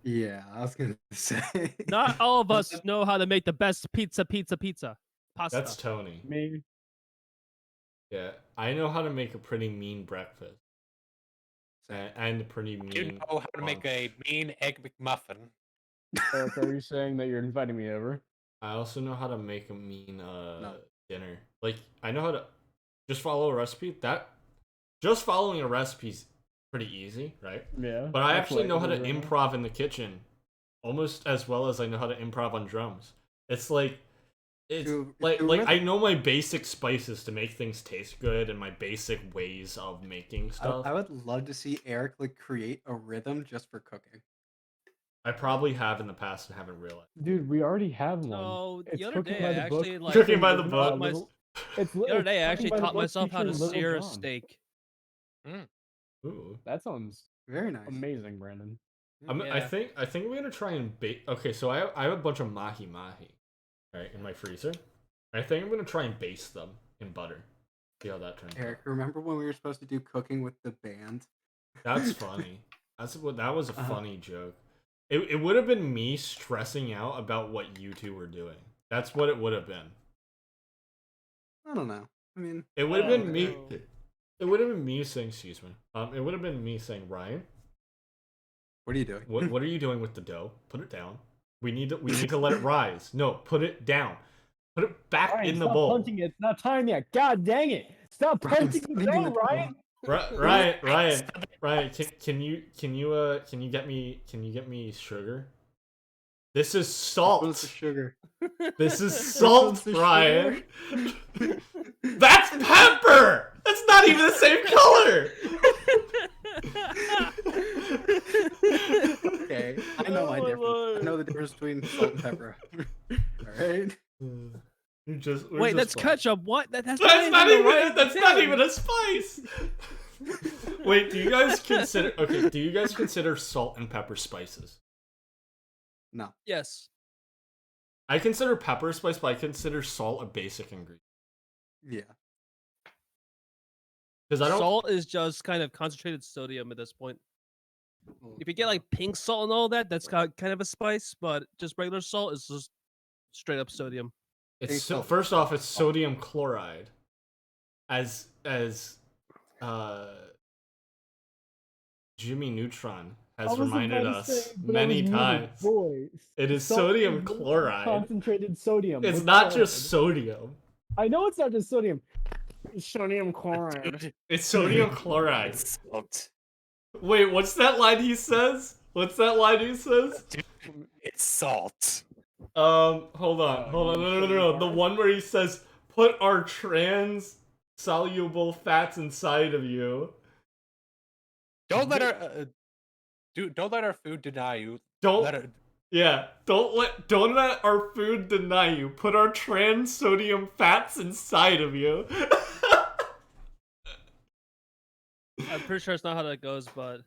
Yeah, I was gonna say. Not all of us know how to make the best pizza. Pasta. That's Tony. Me, Yeah, I know how to make a pretty mean breakfast and a pretty You mean. know how to make a mean egg McMuffin. Eric, are you saying that you're inviting me over? I also know how to make a mean dinner. Like, I know how to just follow a recipe. Just following a recipe's pretty easy, right? Yeah. But I that's actually what know how to do right now. improv in the kitchen almost as well as I know how to improv on drums. It's like To like remember- I know my basic spices to make things taste good and my basic ways of making stuff. I would love to see Eric like create a rhythm just for cooking. I probably have in the past and haven't realized. Dude, we already have one. So It's the other cooking day, by I the book. actually like Cooking by the featuring book. Little- It's The other day, I cooking actually by the taught book myself how to featuring Little sear a John. steak. Ooh. That sounds Very nice. amazing, Brandon. I Yeah. think we're gonna try and bake. Okay, so I have a bunch of mahi right in my freezer. I think I'm gonna try and baste them in butter. See how that turns Eric, out. remember when we were supposed to do cooking with the band? That's funny. That was a Uh-huh. funny joke. It would have been me stressing out about what you two were doing. That's what it would have been. I don't know. I mean, It would have I been don't me. know. It would have been me saying, excuse me. It would have been me saying, Ryan, what are you doing? what are you doing with the dough? Put it down. We need to let it rise. No, put it down. Put it back Ryan, in the stop bowl. punching it. It's not time yet. God dang it! Stop Ryan, punching stop the hitting dough, the Ryan. Ryan, can you get me sugar? This is This one's the salt. sugar. This is one's salt, the Ryan. That's pepper. That's not even the same color. Okay, I know my Oh my difference. I Lord. know the difference between salt and pepper. All right. We're Wait, just that's fine. ketchup. What? That's That's not the even right that's not thing. even a spice. Wait, do you guys consider salt and pepper spices? No. Yes. I consider pepper a spice, but I consider salt a basic ingredient. Yeah. Because I don't Salt is just kind of concentrated sodium at this point. If you get like pink salt and all that, that's got kind of a spice, but just regular salt is just straight up sodium. it's Pink salt. first off it's sodium chloride. As Jimmy Neutron has reminded us many times. It is sodium chloride. Concentrated sodium. It's with not chloride. just sodium. I know it's not just sodium. It's sodium chloride. Dude, It's sodium chloride. it's salt. Wait, what's that line he says? Dude, it's salt. Hold on. No. The one where he says, "Put our trans-soluble fats inside of you." Don't let her. Don't let our food deny you. Don't Let it. don't let our food deny you. Put our trans sodium fats inside of you. I'm pretty sure it's not how that goes, but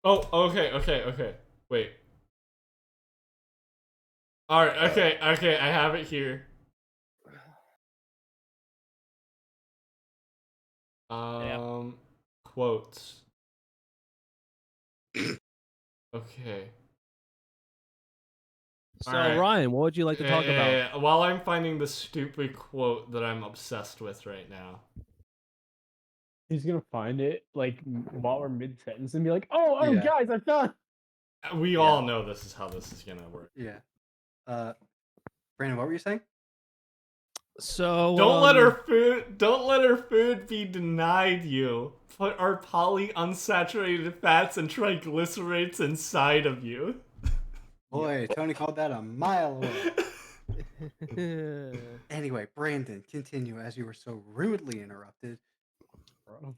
Oh, okay. Wait. Alright, okay, I have it here. Quotes. Okay. so Alright. Ryan, what would you like to talk about? Yeah. While I'm finding the stupid quote that I'm obsessed with right now. He's gonna find it like while we're mid sentence and be like, "Oh, Yeah. guys, I found." We all know this is how this is gonna work. Yeah. Brandon, what were you saying? So Don't let our food be denied you. Put our polyunsaturated fats and triglycerides inside of you. Boy, Tony called that a mile away. Anyway, Brandon, continue as you were so rudely interrupted. Bro.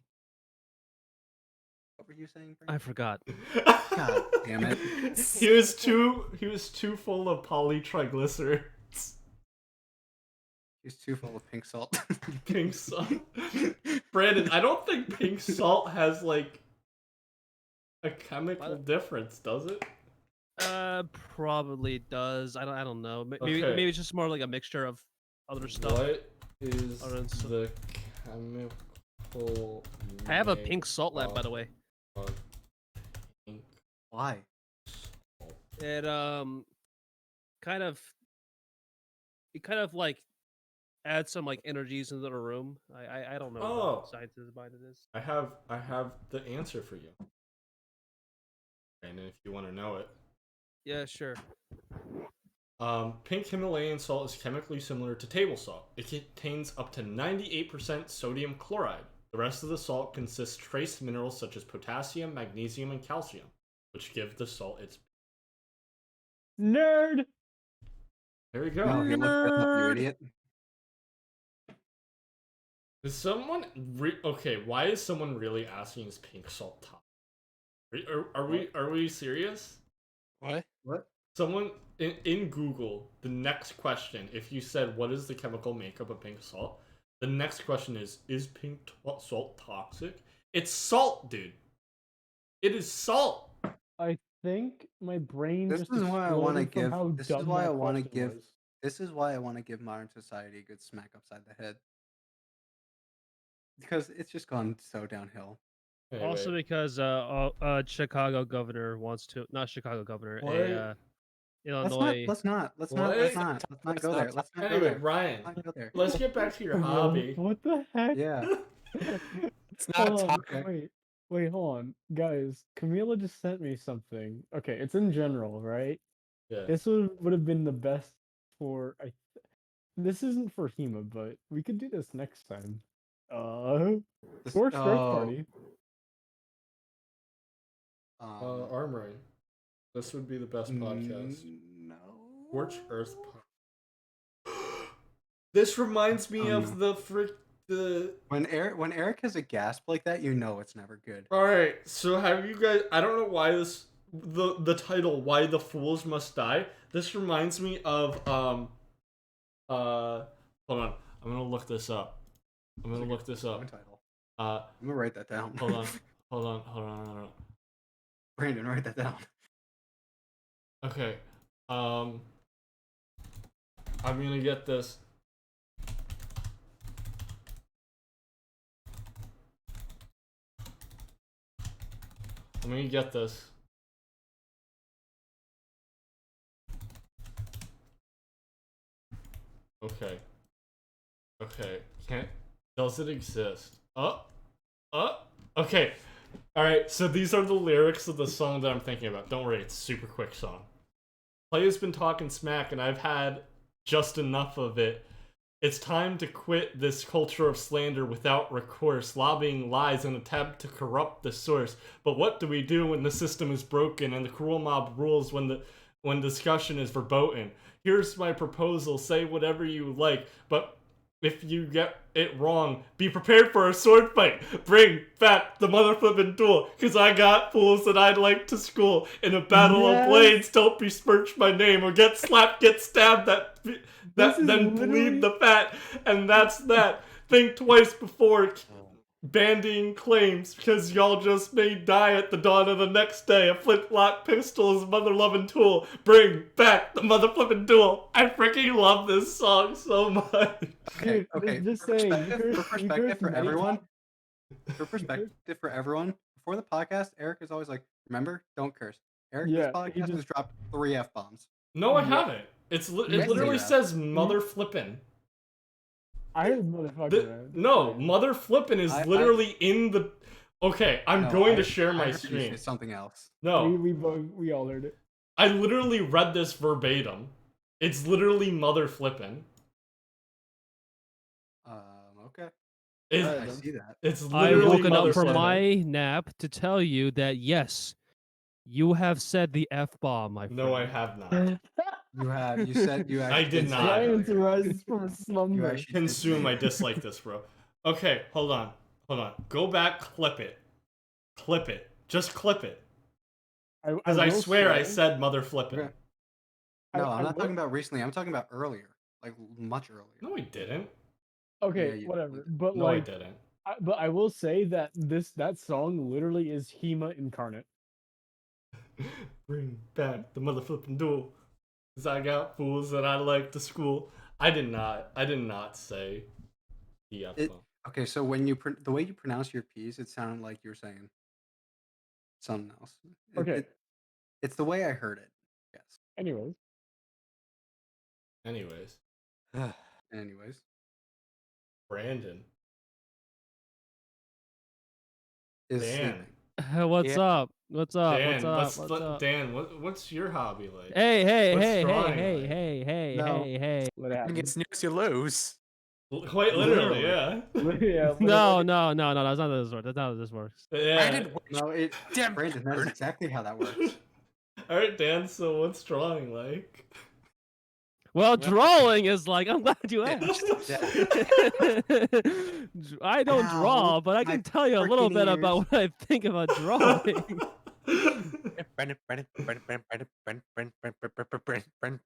What were you saying, I Brandon? forgot. God damn it. He was too full of polytriglycerides. He's too full of pink salt. Pink salt. Brandon, I don't think pink salt has like a chemical difference, does it? Probably does. I don't know. Maybe Okay. maybe it's just more like a mixture of other stuff. What is Other than the chemical? I have a pink salt lamp, by the way. of pink Why? salt? It kind of like adds some like energies into the room. I don't know Oh. what the science behind it is. I have the answer for you. And if you want to know it. Yeah, sure. Pink Himalayan salt is chemically similar to table salt. It contains up to 98% sodium chloride. The rest of the salt consists trace minerals such as potassium, magnesium, and calcium, which give the salt its... Nerd. There we go. No, he looked that up, you idiot. Is someone... Okay, why is someone really asking is pink salt top? Are we serious? What? What? Someone in Google, the next question, if you said what is the chemical makeup of pink salt, the next question is pink salt toxic? It's salt, dude. It is salt. I think my brain This just is why I want to exploded from give. how This is dumb why that I want to question give. was. This is why I want to give modern society a good smack upside the head. Because it's just gone so downhill. Anyway, Also because Chicago governor wants to, not Chicago governor, What? Illinois. Let's not go What? there. Let's not go anyway, there. Ryan, Let's not go there. let's get back to your Yo, hobby. What the heck? Yeah. It's not Hold on, toxic. wait, hold on, guys. Camila just sent me something. Okay, it's in general, right? Yeah. This would have been the best for. This isn't for Hema, but we could do this next time. Scorched Earth Party. Armory. This would be the best podcast. No. Scorched Earth. This reminds me of the When Eric has a gasp like that, you know it's never good. All right, so have you guys? I don't know why the title "Why the Fools Must Die." This reminds me of hold on, I'm gonna look this up. Title. Uh, I'm gonna write that down. hold on. Brandon, write that down. Okay, I'm gonna get this. I'm gonna get this. Okay. Does it exist? Okay. Alright, so these are the lyrics of the song that I'm thinking about. Don't worry, it's a super quick song. Player's been talking smack and I've had just enough of it. It's time to quit this culture of slander without recourse, lobbying lies and attempt to corrupt the source. But what do we do when the system is broken and the cruel mob rules when discussion is verboten? Here's my proposal, say whatever you like, but if you get it wrong, be prepared for a sword fight. Bring back the mother flippin' duel, cause I got fools that I'd like to school. In a battle of Yes. blades, don't besmirch my name or get slapped, get stabbed, that This is then literally- bleed the fat, and that's that. Think twice before bandying claims, because y'all just may die at the dawn of the next day. A flintlock pistol is a mother-loving tool. Bring back the mother flippin' duel. I freaking love this song so much. Okay, Dude, okay. just For saying, perspective for everyone, before the podcast, Eric is always like, "Remember, don't curse." Eric, Yeah, this he podcast has just- dropped 3 F-bombs. No, I Yeah. haven't. It Yes, literally you have. says mother flippin'. I heard motherfucker. man. No, Yeah. mother flippin' is I- literally in the. Okay, I'm No, going I- to share I my heard you say screen. something else. No, We all heard it. I literally read this verbatim. It's literally mother flippin'. Okay. It's, Alright, I then. see that. it's I literally woken mother up from flippin'. my nap to tell you that yes, you have said the F bomb, my friend. No, I have not. You have. You said you actually. I did not. say it Giants earlier. rises from You slumber. actually did say Consume, it. I dislike this, bro. Okay, hold on. Go back, clip it. Clip it. Just clip it. Because I will swear I say- said mother flippin'. Okay. No, I I'm not will- talking about recently. I'm talking about earlier, like much earlier. No, I didn't. Okay, Yeah, you- whatever. But No, I like, didn't. but I will say that that song literally is Hema incarnate. Bring back the mother flippin' duel. Cause I got fools that I like to school. I did not say the F It- bomb. Okay, so when you the way you pronounce your P's, it sounded like you were saying something else. Okay. It's the way I heard it. Yes. Anyways, Anyways, Anyways, Brandon. is Dan. sleeping. What's Yeah. up? What's up? Dan, What's up? What's up? Dan, what's your hobby like? Hey, hey, What's hey, hey, drawing hey, like? hey, hey, No. hey, hey. what I think happened? it's news you lose. Quite literally, Literally. yeah. Yeah, No, literally. no, no, no, that's not how this works. That's not how this works. Yeah. Brandon, No, it. Damn, Brandon, that is exactly how that works. Alright, Dan, so what's drawing like? Well, drawing is like, I'm glad you asked. I don't Ow, draw, but I my can tell you a little freaking bit ears. about what I think about drawing.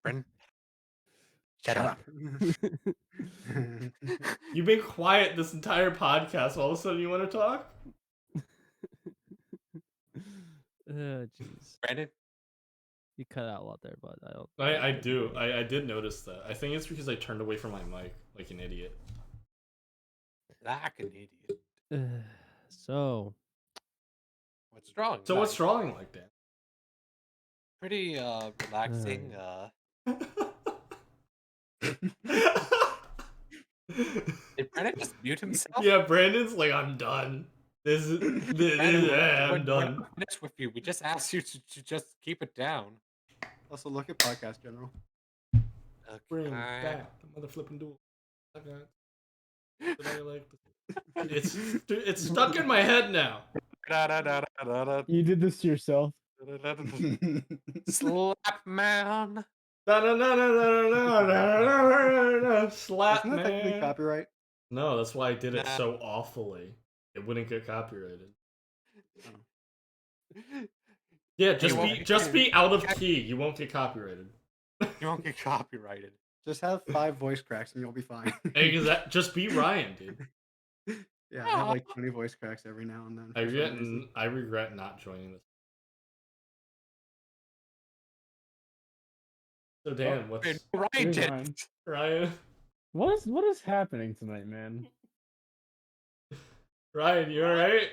Brandon. Shut up. You've been quiet this entire podcast. All of a sudden, you want to talk? Jeez. Brandon, You cut out a lot there, but I don't. I do. I did notice that. I think it's because I turned away from my mic like an idiot. like an idiot. So, What's wrong? So what's drawing like, Dan? Pretty relaxing. Did Brandon just mute himself? Yeah, Brandon's like, I'm done. Brandon, Yeah, I'm we're done. not finished with you. We just asked you to just keep it down. Also, look at Podcast General. Bring Okay. back the mother flipping duel. Okay. But I like it's stuck in my head now. You did this to yourself. Slap man. Slap Isn't that technically man. copyright? No, that's why I did it Nah. so awfully. It wouldn't get copyrighted. Yeah, just be out of key. You won't get copyrighted. You won't get copyrighted. Just have 5 voice cracks and you'll be fine. Just be Ryan, dude. Yeah, I have like 20 voice cracks every now and then. I for some reason. regret not joining this. So Dan, what's Wait, Ryan Here's did. mine. Ryan? What is happening tonight, man? Ryan, you alright?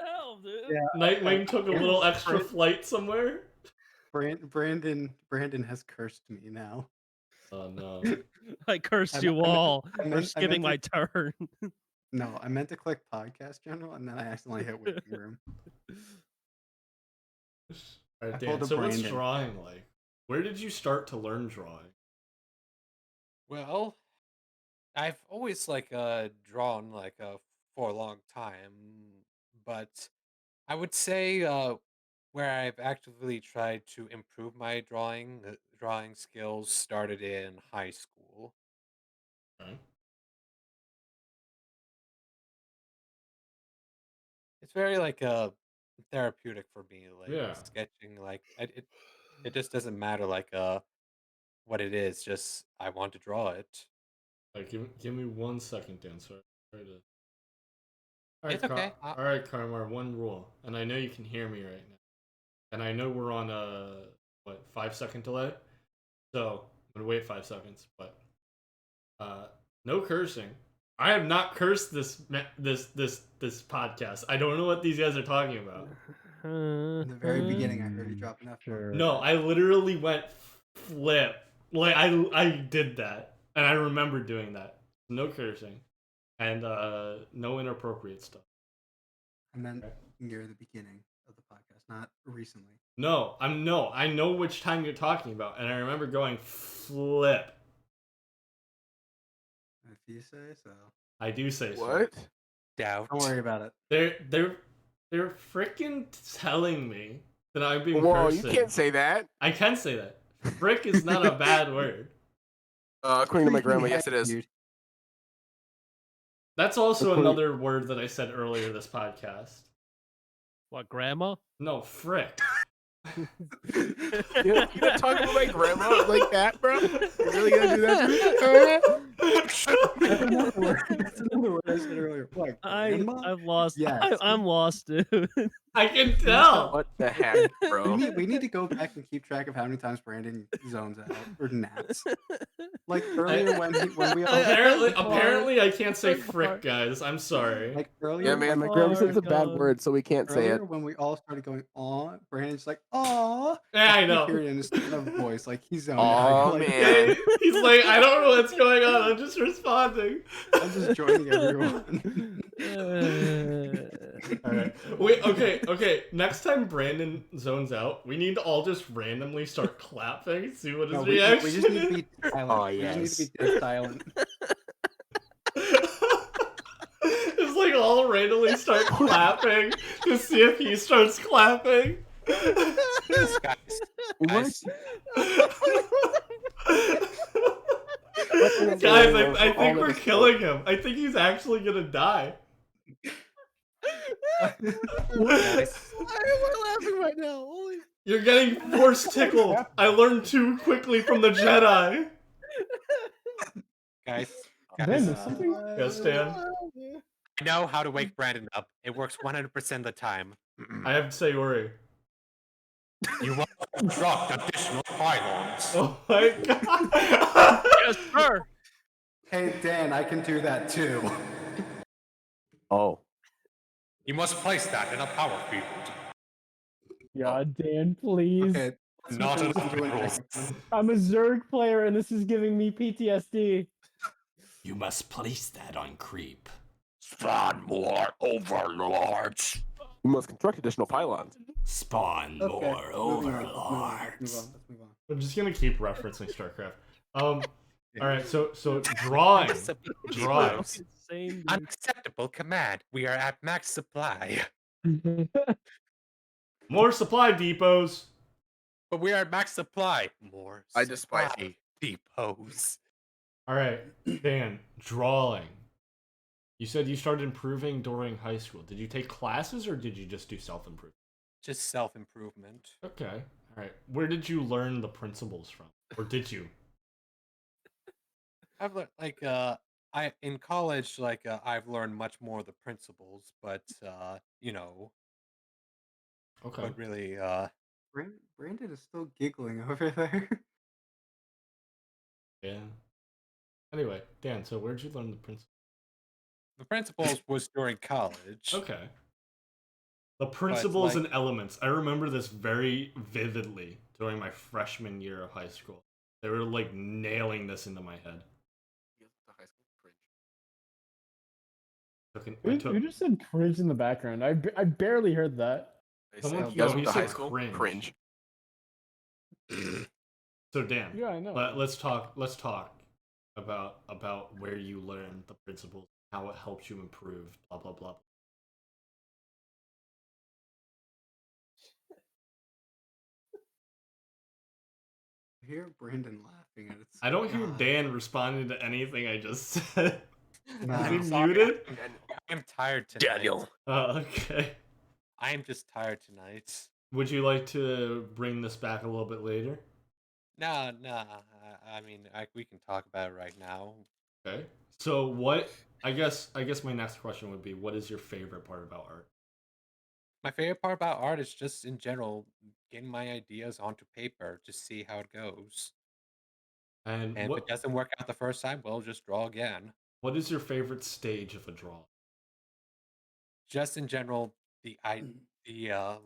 hell, dude. Yeah, Nightwing took a little extra flight somewhere. Brandon has cursed me now. Oh no. I cursed I you meant- all I for meant- I skipping my meant turn. No, I meant to click Podcast General and then I accidentally hit Waiting Room. Alright, I Dan, pulled a so what's Brandon. drawing like? Where did you start to learn drawing? Well, I've always drawn for a long time, but I would say where I've actively tried to improve my drawing skills started in high school. Okay. It's very like therapeutic for me. Like Yeah. sketching. Like it just doesn't matter like what it is. Just I want to draw it. Like, give me 1 second, Dan. Sorry to. It's okay. All right, Karmar. One rule, and I know you can hear me right now, and I know we're on a 5-second delay, so I'm gonna wait 5 seconds. But no cursing. I have not cursed this podcast. I don't know what these guys are talking about. In the very beginning, I heard you drop an F-bomb. Sure. No, I literally went flip. Like I did that, and I remember doing that. No cursing, and no inappropriate stuff. I meant near the beginning of the podcast, not recently. No, I know which time you're talking about, and I remember going flip. If you say so. I do say so. What? Doubt. Don't worry about it. They're freaking telling me that I'm being Whoa, cursed. you can't say that. I can say that. Frick is not a bad word. According to my Freaking grandma, heck, yes, it is. dude. That's also According- another word that I said earlier this podcast. What, grandma? No, frick. You're not talking about my grandma like that, bro? You're really gonna do that to me? That's another word. That's another word I said earlier. What, grandma? I've lost. Yes. I'm lost, dude. I can tell. What the heck, bro? We need to go back and keep track of how many times Brandon zones out or naps. Like earlier when we all Apparently I can't say frick, guys. I'm sorry. like earlier. Yeah, man, my when- grandma Oh said it's a my bad God. word, so we can't say earlier it. when we all started going aw, Brandon's like aw. Yeah, I You know. hear it in his tone of voice, like he's zoning Aw, out. Like, man. He's like, I don't know what's going on. I'm just responding. I'm just joining everyone. All right. Wait. Okay. Next time Brandon zones out, we need to all just randomly start clapping. See what his No, reaction we just need to is. be silent. Oh, We just yes. need to be dead silent. Just like all randomly start clapping to see if he starts clapping. Guys, guys, Guys, I think we're killing him. I think he's actually gonna die. guys, Why am I laughing right now? Holy... You're getting force tickled. I learned too quickly from the Jedi. guys, Ben, guys. there's something. Yes, Dan. I know how to wake Brandon up. It works 100% of the time. I have to say, Ori. You must construct additional pylons. Oh my god. Yes, sir. Hey Dan, I can do that too. Oh. You must place that in a power field. Yeah, Dan, please. Okay. Not let's enough do an rules. extra. I'm a Zerg player, and this is giving me PTSD. You must place that on creep. Spawn more overlords. We must construct additional pylons. Spawn Okay, more moving on, let's move overlords. Let's move on. I'm just gonna keep referencing StarCraft. All right. So drawing. Drawing. Insane. dude. Unacceptable command. We are at max supply. More supply depots. But we are at max supply. More I despise supply depots. All right, Dan. Drawing. You said you started improving during high school. Did you take classes or did you just do self-improvement? Just self-improvement. Okay. All right. Where did you learn the principles from? Or did you? I've learned I in college I've learned much more of the principles, but you know, Okay. but really Brandon is still giggling over there. Yeah. Anyway, Dan, so where'd you learn the principles? the principles was during college. Okay. The principles like- and elements. I remember this very vividly during my freshman year of high school. They were like nailing this into my head. You just said cringe in the background. I barely heard that. Someone- You guys no, went he to high said school? cringe. So Dan, Yeah, I know. let's talk about where you learned the principles, how it helps you improve, blah blah blah. I hear Brandon laughing at it. I don't hear Dan responding to anything I just said. Nah. Is he I'm sorry, muted? I'm tired tonight. Daniel. Okay. I am just tired tonight. Would you like to bring this back a little bit later? Nah. I mean, we can talk about it right now. Okay. So what? I guess my next question would be, what is your favorite part about art? My favorite part about art is just in general getting my ideas onto paper to see how it goes. And And if it doesn't work out the first time, well, just draw again. what is your favorite stage of a draw? Just in general, the idea,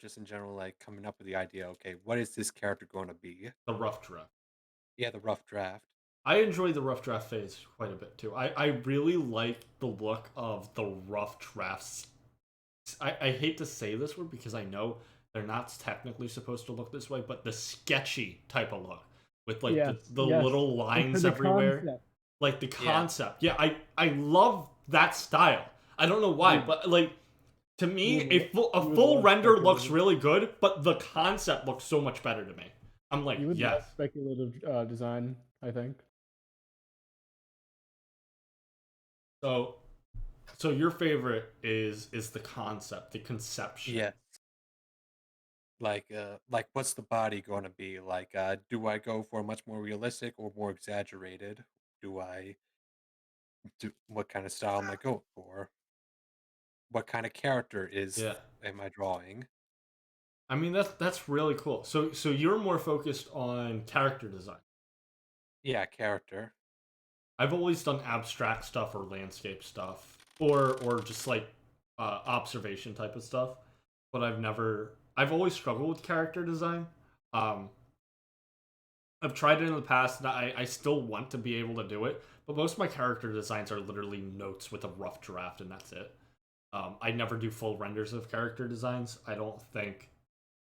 just in general, like coming up with the idea. Okay, what is this character going to be? The rough draft. Yeah, the rough draft. I enjoy the rough draft phase quite a bit too. I really like the look of the rough drafts. I hate to say this word because I know they're not technically supposed to look this way, but the sketchy type of look with like Yes, the yes. little Like, lines the everywhere. concept. Like the Yeah. concept. Yeah, I love that style. I don't know why, Dude. but like to me, You would a lo- full you would full love render looks speculative. really good, but the concept looks so much better to me. I'm like, You would yes. love speculative design, I think. So your favorite is the concept, the conception. Yes. Like what's the body going to be? Like, do I go for much more realistic or more exaggerated? What kind of style am I going for? What kind of character Yeah. am I drawing? I mean that's really cool. So you're more focused on character design. Yeah, character. I've always done abstract stuff or landscape stuff or just like observation type of stuff, but I've always struggled with character design. Um I've tried it in the past and I still want to be able to do it, but most of my character designs are literally notes with a rough draft and that's it. I never do full renders of character designs. I don't think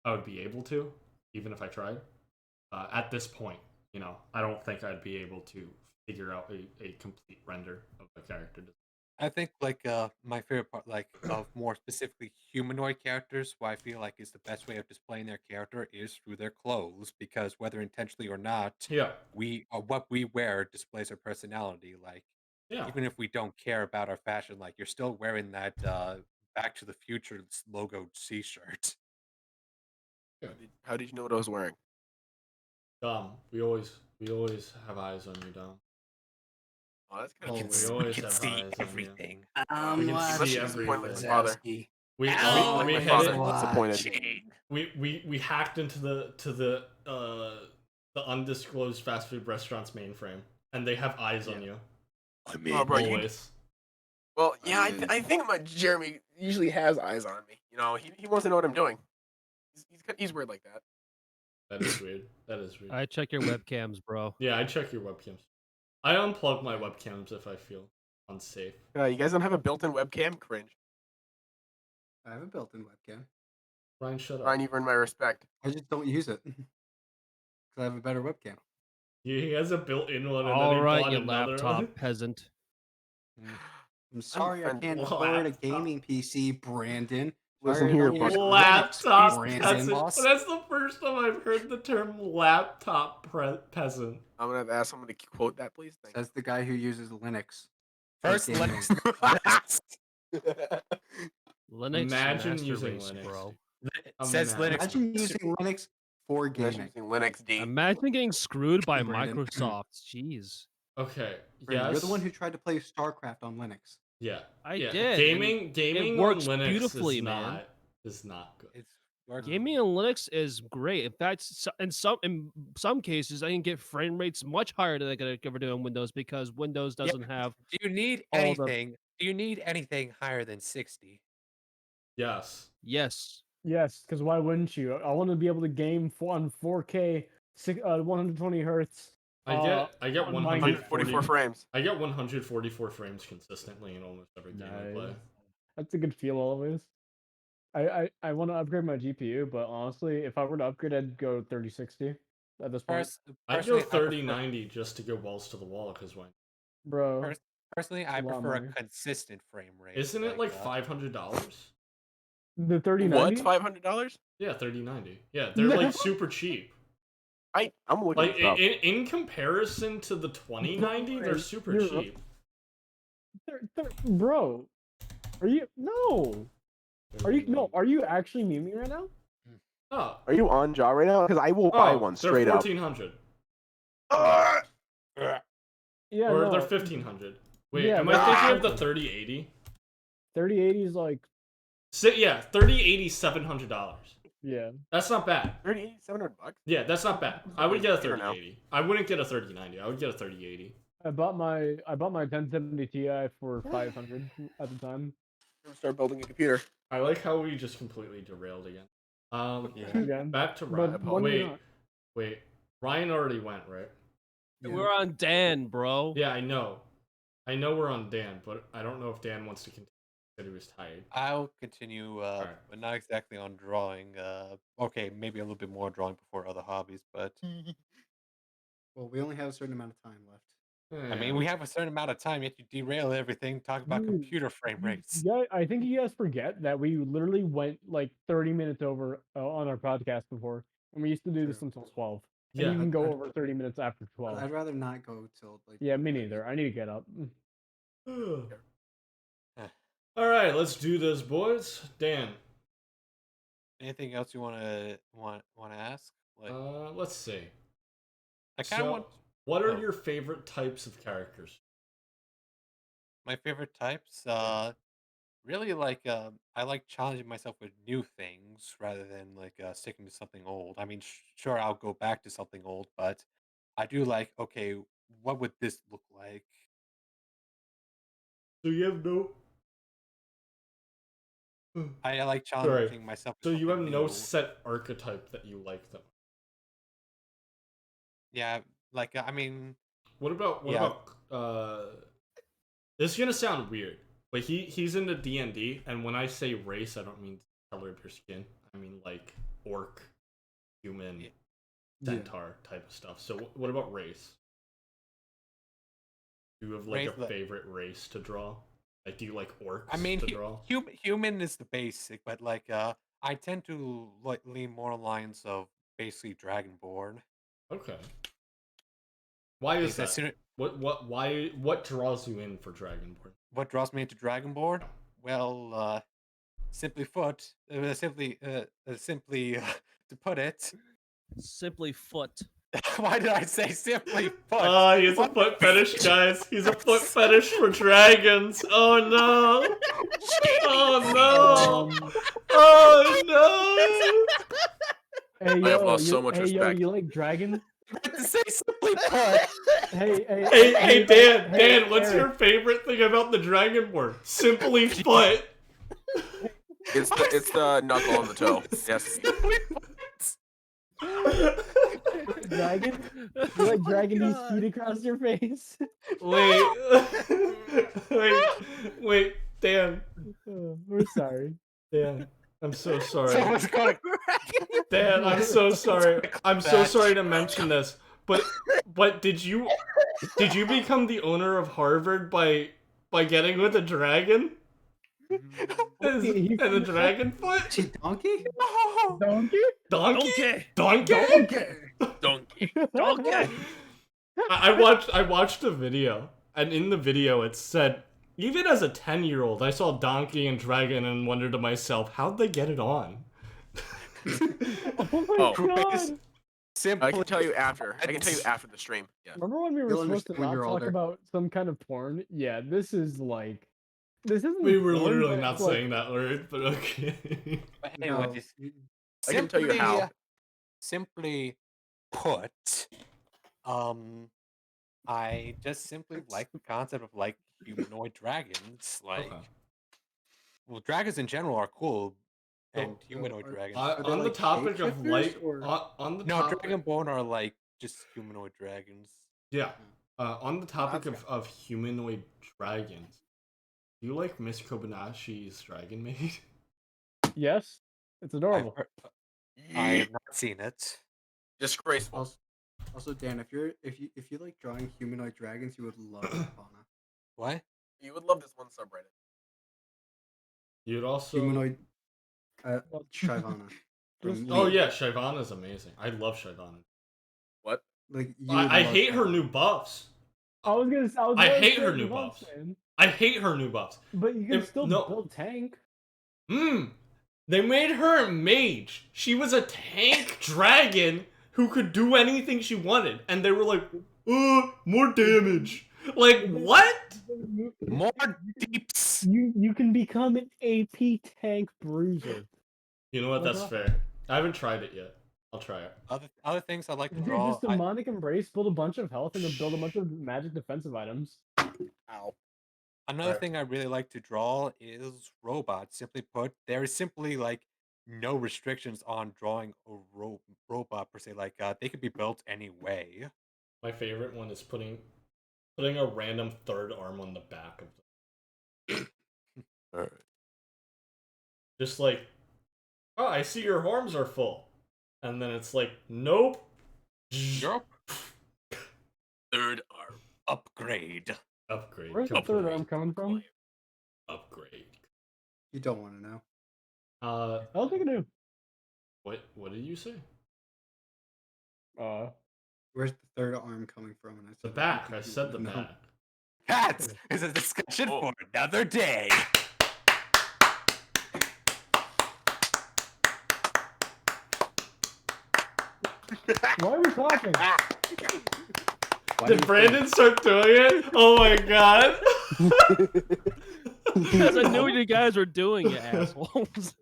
I would be able to, even if I tried. At this point, I don't think I'd be able to figure out a complete render of a character design. I think my favorite part, like of more specifically humanoid characters, what I feel like is the best way of displaying their character is through their clothes, because whether intentionally or not, Yeah, what we wear displays our personality. Like yeah. even if we don't care about our fashion, like you're still wearing that Back to the Future logo T-shirt. How did you know what I was wearing? Dom, we always have eyes on you, Dom. Oh, that's Oh, kind of we weird. always can have see eyes on you. everything. We can must see be disappointed with his everything. father. We Like we my hit father. it. Disappointed. We hacked into the undisclosed fast food restaurant's mainframe, and they have eyes on you. I mean, oh, bro, Always. well, yeah, I think my Jeremy usually has eyes on me. He wants to know what I'm doing. He's weird like that. That is weird. That is weird. I check your webcams, bro. Yeah, I check your webcams. I unplug my webcams if I feel unsafe. You guys don't have a built-in webcam? Cringe. I have a built-in webcam. Ryan, shut up. Ryan, you've earned my respect. I just don't use it because I have a better webcam. He has a built-in one, and All then he right, bought you another laptop one. peasant. I'm sorry I can't Laptop. afford a gaming PC, Brandon. Listen Sorry I here, don't use Buck. Linux, Laptop Brandon. peasant. Boss. That's the first time I've heard the term laptop peasant. I'm gonna have to ask someone to quote that, please. Thank Says the guy who uses Linux. First, Gaming. Linux. you. Linux Imagine master using race, Linux. bro. Says Imagine. Linux. Imagine using Linux for Imagine gaming. using Linux D. Imagine getting screwed by Brandon. Microsoft. Jeez. Okay. Brandon, Yes. You're the one who tried to play StarCraft on Linux. Yeah. I yeah. did, Gaming works on Linux beautifully, is man. not good. It's working. Gaming on Linux is great. In fact, in some cases, I can get frame rates much higher than I could ever do on Windows because Windows doesn't have. Do you need all the- anything? Do you need anything higher than 60? Yes. Yes. Yes, because why wouldn't you? I want to be able to game on 4K, 120 hertz. I get on my 144 frames. I get 144 frames consistently in almost every game I play. Nice. That's a good feel always. I want to upgrade my GPU, but honestly, if I were to upgrade, I'd go 3060 at this point. I'd go Personally, 3090 just to go balls to the wall because why? Bro, Personally, I a lot of prefer a money. consistent frame rate. Isn't it like $500? the 3090? What? $500? Yeah, 3090. Yeah, they're like super cheap. I'm looking Like this up. in comparison to the 2090, they're super You're- cheap. Bro, are you Are you actually memeing right now? Oh, Are you on Jaw right now? Because I will buy one they're straight up. 1400. Yeah, Or no, they're 1500. Wait, yeah, am I they're thinking of the expensive. 3080? 3080 is like, Yeah, 3080 $700. yeah. That's not bad. $700. Yeah, that's not bad. I would get a Computer now. 3080. I wouldn't get a 3090. I would get a 3080. I bought my 1070 Ti for 500 at the time. Start building a computer. I like how we just completely derailed again. Again. Back to But Ryan. when you're not- Wait. Ryan already went, right? Yeah. We're on Dan, bro. Yeah, I know. I know we're on Dan, but I don't know if Dan wants to continue. He said he was tired. I'll continue, Alright. but not exactly on drawing. Okay, maybe a little bit more drawing before other hobbies, but Well, we only have a certain amount of time left. I mean, we have a certain amount of time, yet you derail everything, talk about Dude, computer frame rates. Yeah, I think you guys forget that we literally went like 30 minutes over on our podcast before, and we used to do this True. until 12. Yeah. And you can go I'd- over 30 minutes after But 12. I'd rather not go till like. Yeah, me neither. I need to get up. All right, let's do this, boys. Dan. Anything else you wanna ask? Like, Let's see. I kind of So, want what are oh. your favorite types of characters? my favorite types. Really like I like challenging myself with new things rather than like sticking to something old. I mean, sure, I'll go back to something old, but I do like, okay, what would this look like? So you have no. I like Sorry. challenging myself. So with you have something no new. set archetype that you like them. Yeah, like I mean, What about Yeah. This is gonna sound weird, but he's into D&D, and when I say race, I don't mean color of your skin. I mean like orc, human, Yeah. centaur type of stuff. So what about race? Do you have like Race, a like- favorite race to draw? Like, do you like orcs I mean, to draw? human is the basic, but like I tend to like lean more on lines of basically Dragonborn. Okay. Why is Because as that? soon- What draws you in for Dragonborn? What draws me into Dragonborn? Well, simply to put it, Simply foot. why did I say simply put? He's a What foot the- fetish, guys. He's a foot fetish for dragons. Oh no! Oh no! Oh no! Hey, I have yo, lost you, so much hey, respect. yo, you like dragon? I meant to say simply put. Hey, Dan, hey, Dan, what's Eric. your favorite thing about the Dragonborn? Simply foot. It's the knuckle on the toe. Yes. Simply put. Dragon? You like dragon these feet across your face? Wait, Dan, We're sorry. Dan, I'm so sorry. Someone's going. Dan, I'm so sorry. I'm so sorry to mention this, but did you become the owner of Harvard by getting with a dragon? And a dragon foot? She donkey? Donkey? Donkey? Donkey. Donkey? Donkey. I watched a video, and in the video it said, even as a 10-year-old, I saw donkey and dragon and wondered to myself, how'd they get it on? Oh my Oh. god! Simply. I can tell you after. I can tell you after the stream. Yeah. Remember when we were You'll supposed to understand when not you're talk older. about some kind of porn? Yeah, this is like... This isn't We were porn, literally but not it's like- saying that word, but okay. But No, anyways, I can tell you how. Simply put, I just simply like the concept of like humanoid dragons. Like, Okay. well, dragons in general are cool, and So, humanoid are- dragons. Are they On the like topic of shapeshifters, light, or- on the No, topic, Dragonborn are like just humanoid dragons. yeah. On the topic That's of humanoid dragons, do you like Miss Kobanashi's Dragon Maid? Yes, it's adorable. I have not seen it. Disgraceful. Also, Dan, if you like drawing humanoid dragons, you would love Fauna. What? You would love this one subreddit. You'd also. Humanoid Shyvana. Just- from Oh League. yeah, Shyvana's amazing. I love Shyvana. What? Like you I would hate love her Shyvana. new buffs. I hate her new buffs. I hate her new buffs. But you can still no. build tank. They made her a mage. She was a tank dragon who could do anything she wanted, and they were like, more damage. Like, what? More deeps. You can become an AP tank bruiser. You know what? That's fair. I haven't tried it yet. I'll try it. Other things I like to Dude, draw. just demonic embrace, build a bunch of health, and then build a bunch of magic defensive items. Ow. Another thing I really like to draw is robots. Simply put, there is simply like no restrictions on drawing a robot per se. Like they could be built any way. My favorite one is putting a random third arm on the back of them. Alright. Just like, oh, I see your arms are full. And then it's like, nope. Yup. Third arm upgrade. Upgrade. Where's the third arm coming from? Upgrade. You don't want to know. I don't think I do. What did you say? Where's the third arm coming from? And I The said, back. I said the back. That is a discussion for another day. Why are we clapping? Did Brandon start doing it? Oh my god. Because I knew you guys were doing it, assholes.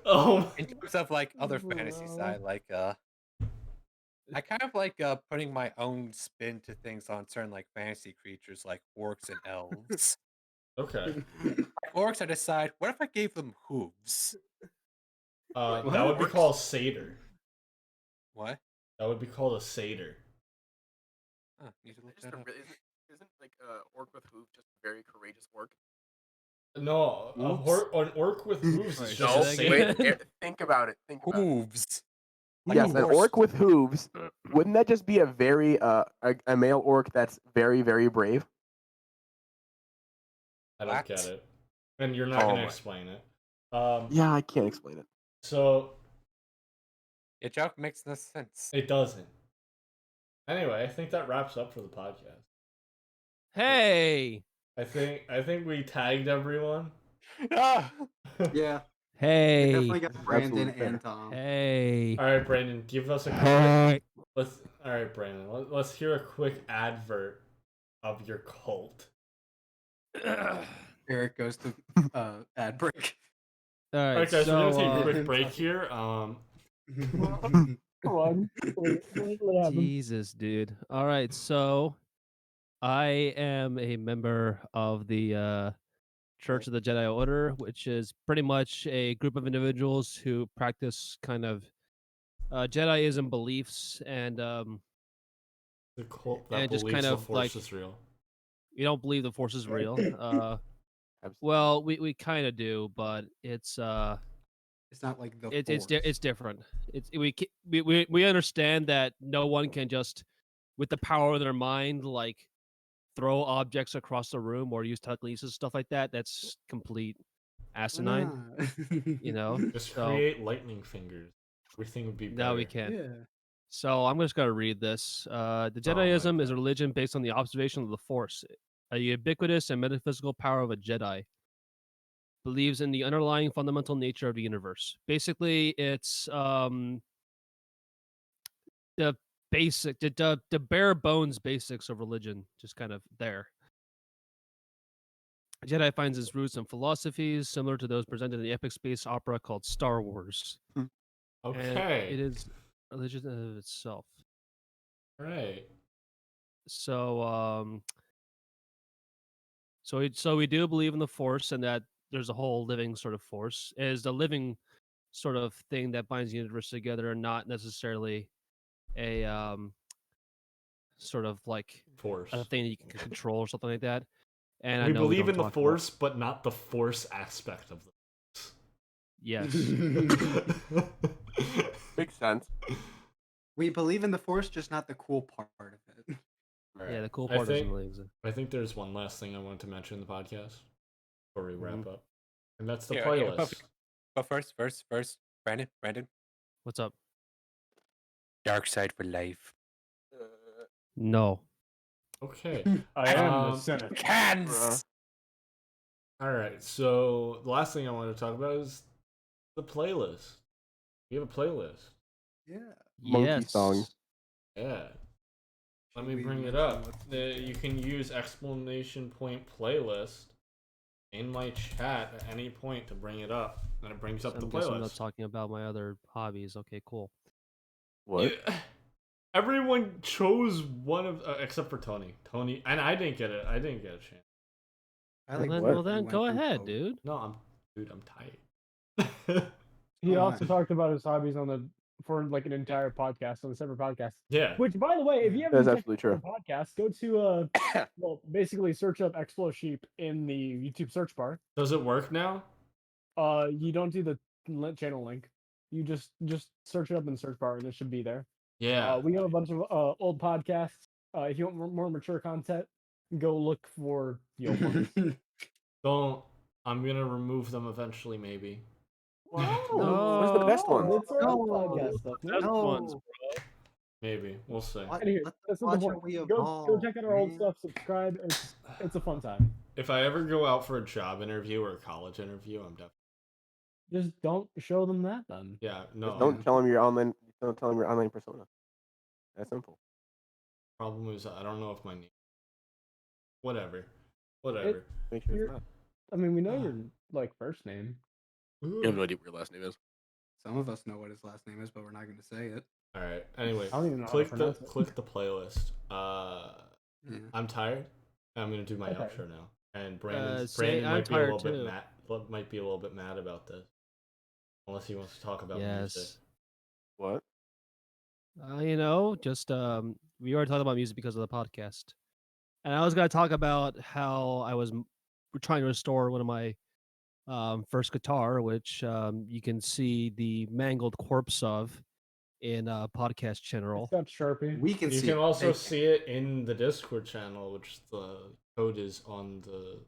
Oh. In terms of like other fantasy side, like I kind of like putting my own spin to things on certain like fantasy creatures like orcs and elves. Okay. Like orcs, I decide, what if I gave them hooves? That would be called satyr. What? That would be called a satyr. Huh, need to look Just that a up. isn't like orc with hoof just a very courageous orc? No, an orc with hooves is just No, a wait, satyr. Wait, think about it. Think about it. Hooves. Like Yes, a an horse. orc with hooves. Wouldn't that just be a very a male orc that's very, very brave? I don't What? get it. And you're not Oh gonna my- explain it. Yeah, I can't explain it. So Your joke makes no sense. it doesn't. Anyway, I think that wraps up for the podcast. Hey! I think we tagged everyone. Ah! Yeah, we Hey! definitely got Brandon Absolutely and Tom. Hey! All right, Brandon, give us a quick. Hey! All right, Brandon. Let's hear a quick advert of your cult. Eric goes to ad break. All All right, right, guys, so, we're gonna take a quick break here. Come on. What happened? Jesus, dude. All right, so I am a member of the Church of the Jedi Order, which is pretty much a group of individuals who practice kind of Jediism beliefs, and The cult that And just believes kind the of, Force like, is real. you don't believe the Force is real. Absolutely. Well, we kind of do, but it's It's not like the it's different. We understand that no one can just, with the power of their mind, like throw objects across the room or use telekinesis, stuff like that. That's complete asinine, you know. Just So create lightning fingers. Everything would be better. now we can. Yeah. So I'm just gonna read this. The my Jediism is a God. religion based on the observation of the Force, a ubiquitous and metaphysical power of a Jedi. Believes in the underlying fundamental nature of the universe. Basically, it's the basic, the bare bones basics of religion, just kind of there. Jedi finds its roots in philosophies similar to those presented in the epic space opera called Star Wars. And Okay. it is religion in and of itself. Right. So so we do believe in the Force, and that there's a whole living sort of force. It is the living sort of thing that binds the universe together, and not necessarily a sort of like Force. a thing that you can control or something like that. And I We know we believe don't in the talk about- Force, but not the Force aspect of the Yes. Makes sense. We believe in the Force, just not the cool part of it. Yeah, the cool I part doesn't think- really exist. I think there's one last thing I wanted to mention in the podcast before we wrap up, and that's the Yeah, playlist. But first, Brandon, What's up? Dark Side for life. No. Okay. I am the Um, Senate. Cans. All right. So the last thing I want to talk about is the playlist. You have a playlist. Yeah. Monkey Yes. song. Yeah. Let Should me we bring it mention up. what's the You can use exclamation point playlist in my chat at any point to bring it up, and it brings up So the I'm guessing I'm not playlist. talking about my other hobbies. Okay, cool. What? Everyone chose one of, except for Tony. Tony, and I didn't get it. I didn't get a chance. I Well then, what? well then, go ahead, dude. No, dude, I'm tired. He Oh, also my. talked about his hobbies for like an entire podcast on a separate podcast. Yeah. Which, by the way, if you Yeah. haven't That's checked absolutely out the podcast, go to well, basically search up Explo Sheep in the YouTube search bar. Does it work now? You don't do the channel link. You just search it up in the search bar, and it should be there. Yeah. We have a bunch of old podcasts. If you want more mature content, go look for the old ones. Don't. I'm gonna remove them eventually, maybe. Wow. Where's the best ones? It's our old No. podcast stuff, man. Best ones, No. Maybe. We'll see. What? Anyway, Let that's them not the watch point. how we Go evolve, check out our old man. stuff. Subscribe. It's a fun time. If I ever go out for a job interview or a college interview, I'm definitely. Just don't show them that then. Yeah. No. Just don't tell them your online. Don't tell them your online persona. That's simple. Problem is, I don't know if my name. Whatever. Whatever. Make sure You're- it's not. I mean, we know your like first name. You have no idea what your last name is. Some of us know what his last name is, but we're not going to say it. All right. Anyway, I don't even know how to click pronounce it. the playlist. Yeah. I'm tired. I'm gonna do my Okay. outro now. And say Brandon I'm might be a little tired bit too. mad. Might be a little bit mad about this, unless he wants to talk about music. Yes. What? Just we already talked about music because of the podcast, and I was gonna talk about how I was trying to restore one of my first guitar, which you can see the mangled corpse of in podcast general. It's got Sharpie. We can You see can it. also They see it in the Discord channel, which the code is on the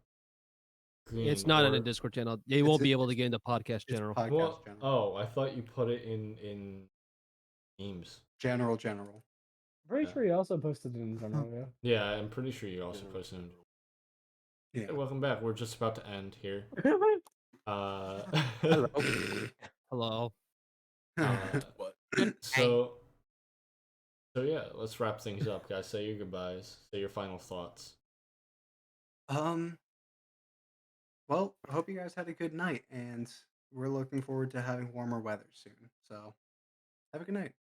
screen. It's not in or- a Discord channel. They won't It's- be able to it's- get into podcast It's general. podcast Well, general. oh, I thought you put it in memes. General. Pretty Yeah. sure he also posted it in general. Yeah. Yeah, I'm pretty sure you also Yeah. posted it. Yeah. Hey, welcome back. We're just about to end here. Hello. Hello. What? So yeah, let's wrap things up, guys. Say your goodbyes. Say your final thoughts. Well, I hope you guys had a good night, and we're looking forward to having warmer weather soon. So, have a good night.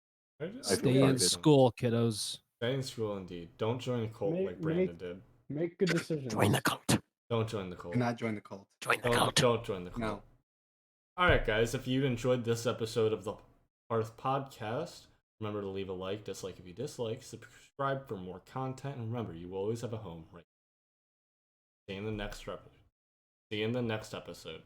I feel Stay in targeted. school, kiddos. Stay in school, indeed. Don't join a cult Make- like Brandon did. Make good decisions. Join the cult. Don't join the cult. Do not join the cult. Join the Don't cult. join the cult. No. All right, guys. If you enjoyed this episode of the Hearth podcast, remember to leave a like, dislike if you dislike, subscribe for more content, and remember, you will always have a home. Right. See you in the next episode.